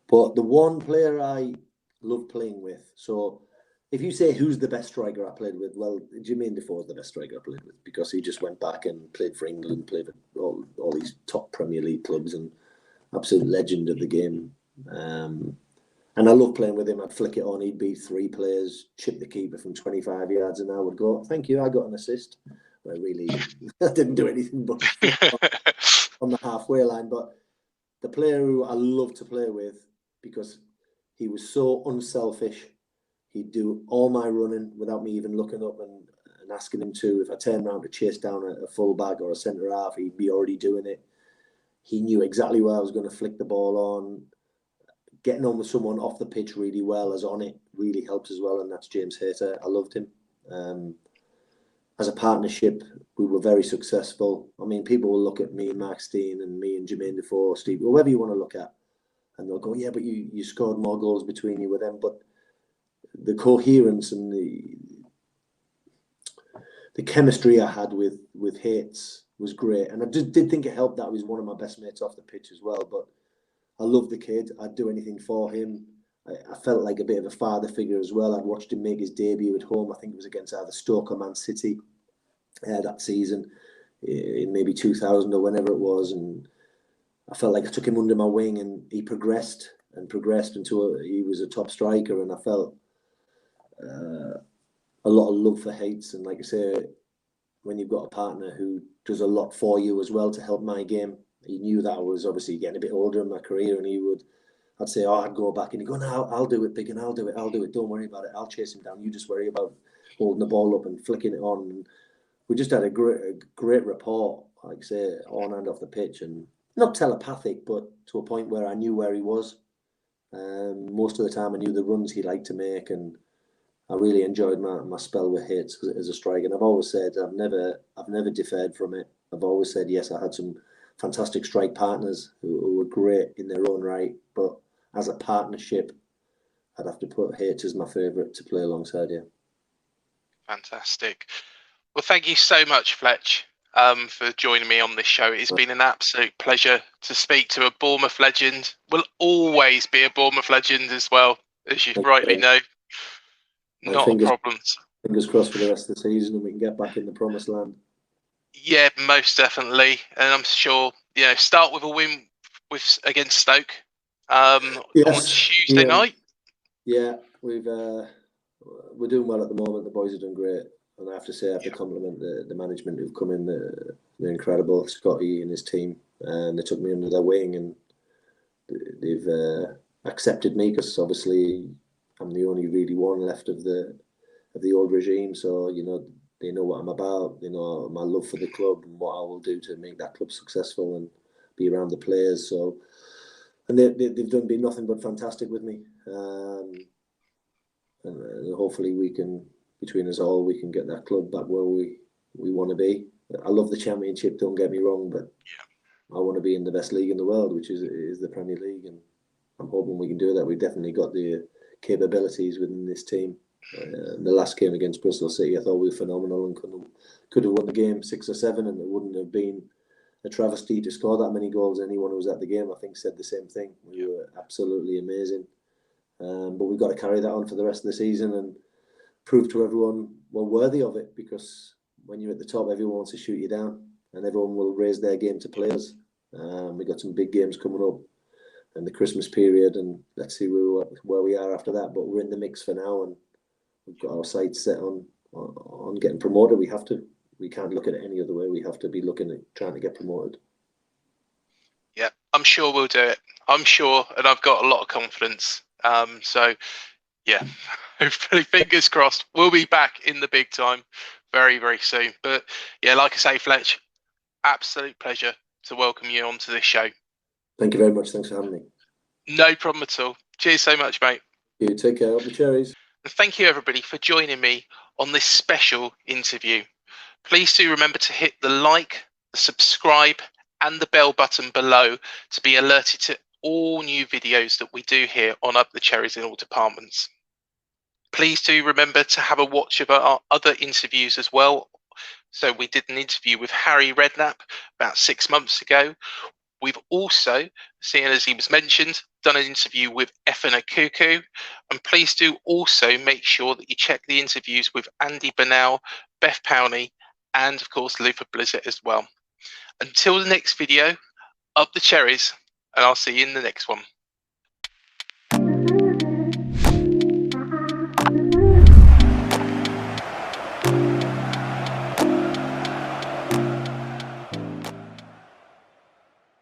But the one player I love playing with, so if you say who's the best striker I played with, well, Jermaine Defoe is the best striker I played with, because he just went back and played for England, played for all these top Premier League clubs, and absolute legend of the game. And I love playing with him. I'd flick it on, he'd beat 3 players, chip the keeper from 25 yards, and I would go, thank you, I got an assist. Well, really, I didn't do anything but on the halfway line. But the player who I love to play with, because he was so unselfish, he'd do all my running without me even looking up and asking him to. If I turned around to chase down a full back or a centre half, he'd be already doing it. He knew exactly where I was going to flick the ball on, getting on with someone off the pitch really well as on it really helps as well, and that's James Hayter. I loved him. As a partnership, we were very successful. I mean, people will look at me, Mark Steen, and me and Jermaine Defoe, Steve, whoever you want to look at, and they'll go, yeah, but you scored more goals between you with them. But the coherence and the chemistry I had with Haytes was great. And I did think it helped that he was one of my best mates off the pitch as well. But I love the kid. I'd do anything for him. I felt like a bit of a father figure as well. I'd watched him make his debut at home. I think it was against either Stoke or Man City that season, in maybe 2000 or whenever it was. And I felt like I took him under my wing, and he progressed until he was a top striker. And I felt a lot of love for Haytes. And like I say, when you've got a partner who does a lot for you as well to help my game, he knew that I was obviously getting a bit older in my career, and I'd say, I'd go back, and he'd go, no, I'll do it, Big, and I'll do it. Don't worry about it. I'll chase him down. You just worry about holding the ball up and flicking it on. And we just had a great rapport, like I say, on and off the pitch, and not telepathic, but to a point where I knew where he was. Most of the time I knew the runs he liked to make, and I really enjoyed my spell with Haytes as a striker. And I've always said I've never deferred from it. I've always said, yes, I had some fantastic strike partners who were great in their own right, but as a partnership, I'd have to put Haytes as my favourite to play alongside you. Fantastic. Well, thank you so much, Fletch, for joining me on this show. It's been an absolute pleasure to speak to a Bournemouth legend. Will always be a Bournemouth legend as well, as you rightly know. Not a problem. Fingers crossed for the rest of the season, and we can get back in the promised land. Yeah, most definitely, and I'm sure start with a win against Stoke on Tuesday night. Yeah, we're doing well at the moment. The boys are doing great, and I have to say I have to compliment the management who've come in. They're incredible, Scotty and his team, and they took me under their wing, and they've accepted me because obviously I'm the only really one left of the old regime. So they know what I'm about. They know my love for the club and what I will do to make that club successful and be around the players. So, and they've been nothing but fantastic with me. And hopefully we can, between us all, we can get that club back where we want to be. I love the Championship, don't get me wrong, but I want to be in the best league in the world, which is the Premier League, and I'm hoping we can do that. We've definitely got the capabilities within this team. The last game against Bristol City, I thought we were phenomenal and could have won the game 6 or 7, and it wouldn't have been a travesty to score that many goals. Anyone who was at the game, I think, said the same thing. We were absolutely amazing. But we've got to carry that on for the rest of the season and prove to everyone we're worthy of it, because when you're at the top, everyone wants to shoot you down, and everyone will raise their game to play us. We've got some big games coming up in the Christmas period, and let's see where we are after that. But we're in the mix for now, and we've got our sights set on getting promoted. We can't look at it any other way. We have to be looking at trying to get promoted. Yeah, I'm sure we'll do it. I'm sure, and I've got a lot of confidence. So, yeah, hopefully, fingers crossed, we'll be back in the big time very, very soon. But yeah, like I say, Fletch, absolute pleasure to welcome you onto this show. Thank you very much. Thanks for having me. No problem at all. Cheers so much, mate. You take care of the Cherries. And thank you, everybody, for joining me on this special interview. Please do remember to hit the like, the subscribe, and the bell button below to be alerted to all new videos that we do here on Up the Cherries in all departments. Please do remember to have a watch of our other interviews as well. So we did an interview with Harry Redknapp about 6 months ago. We've also, seeing as he was mentioned, done an interview with Effena Cuckoo. And please do also make sure that you check the interviews with Andy Bernal, Beth Powney, and of course Luther Blizzard as well. Until the next video, up the cherries, and I'll see you in the next one.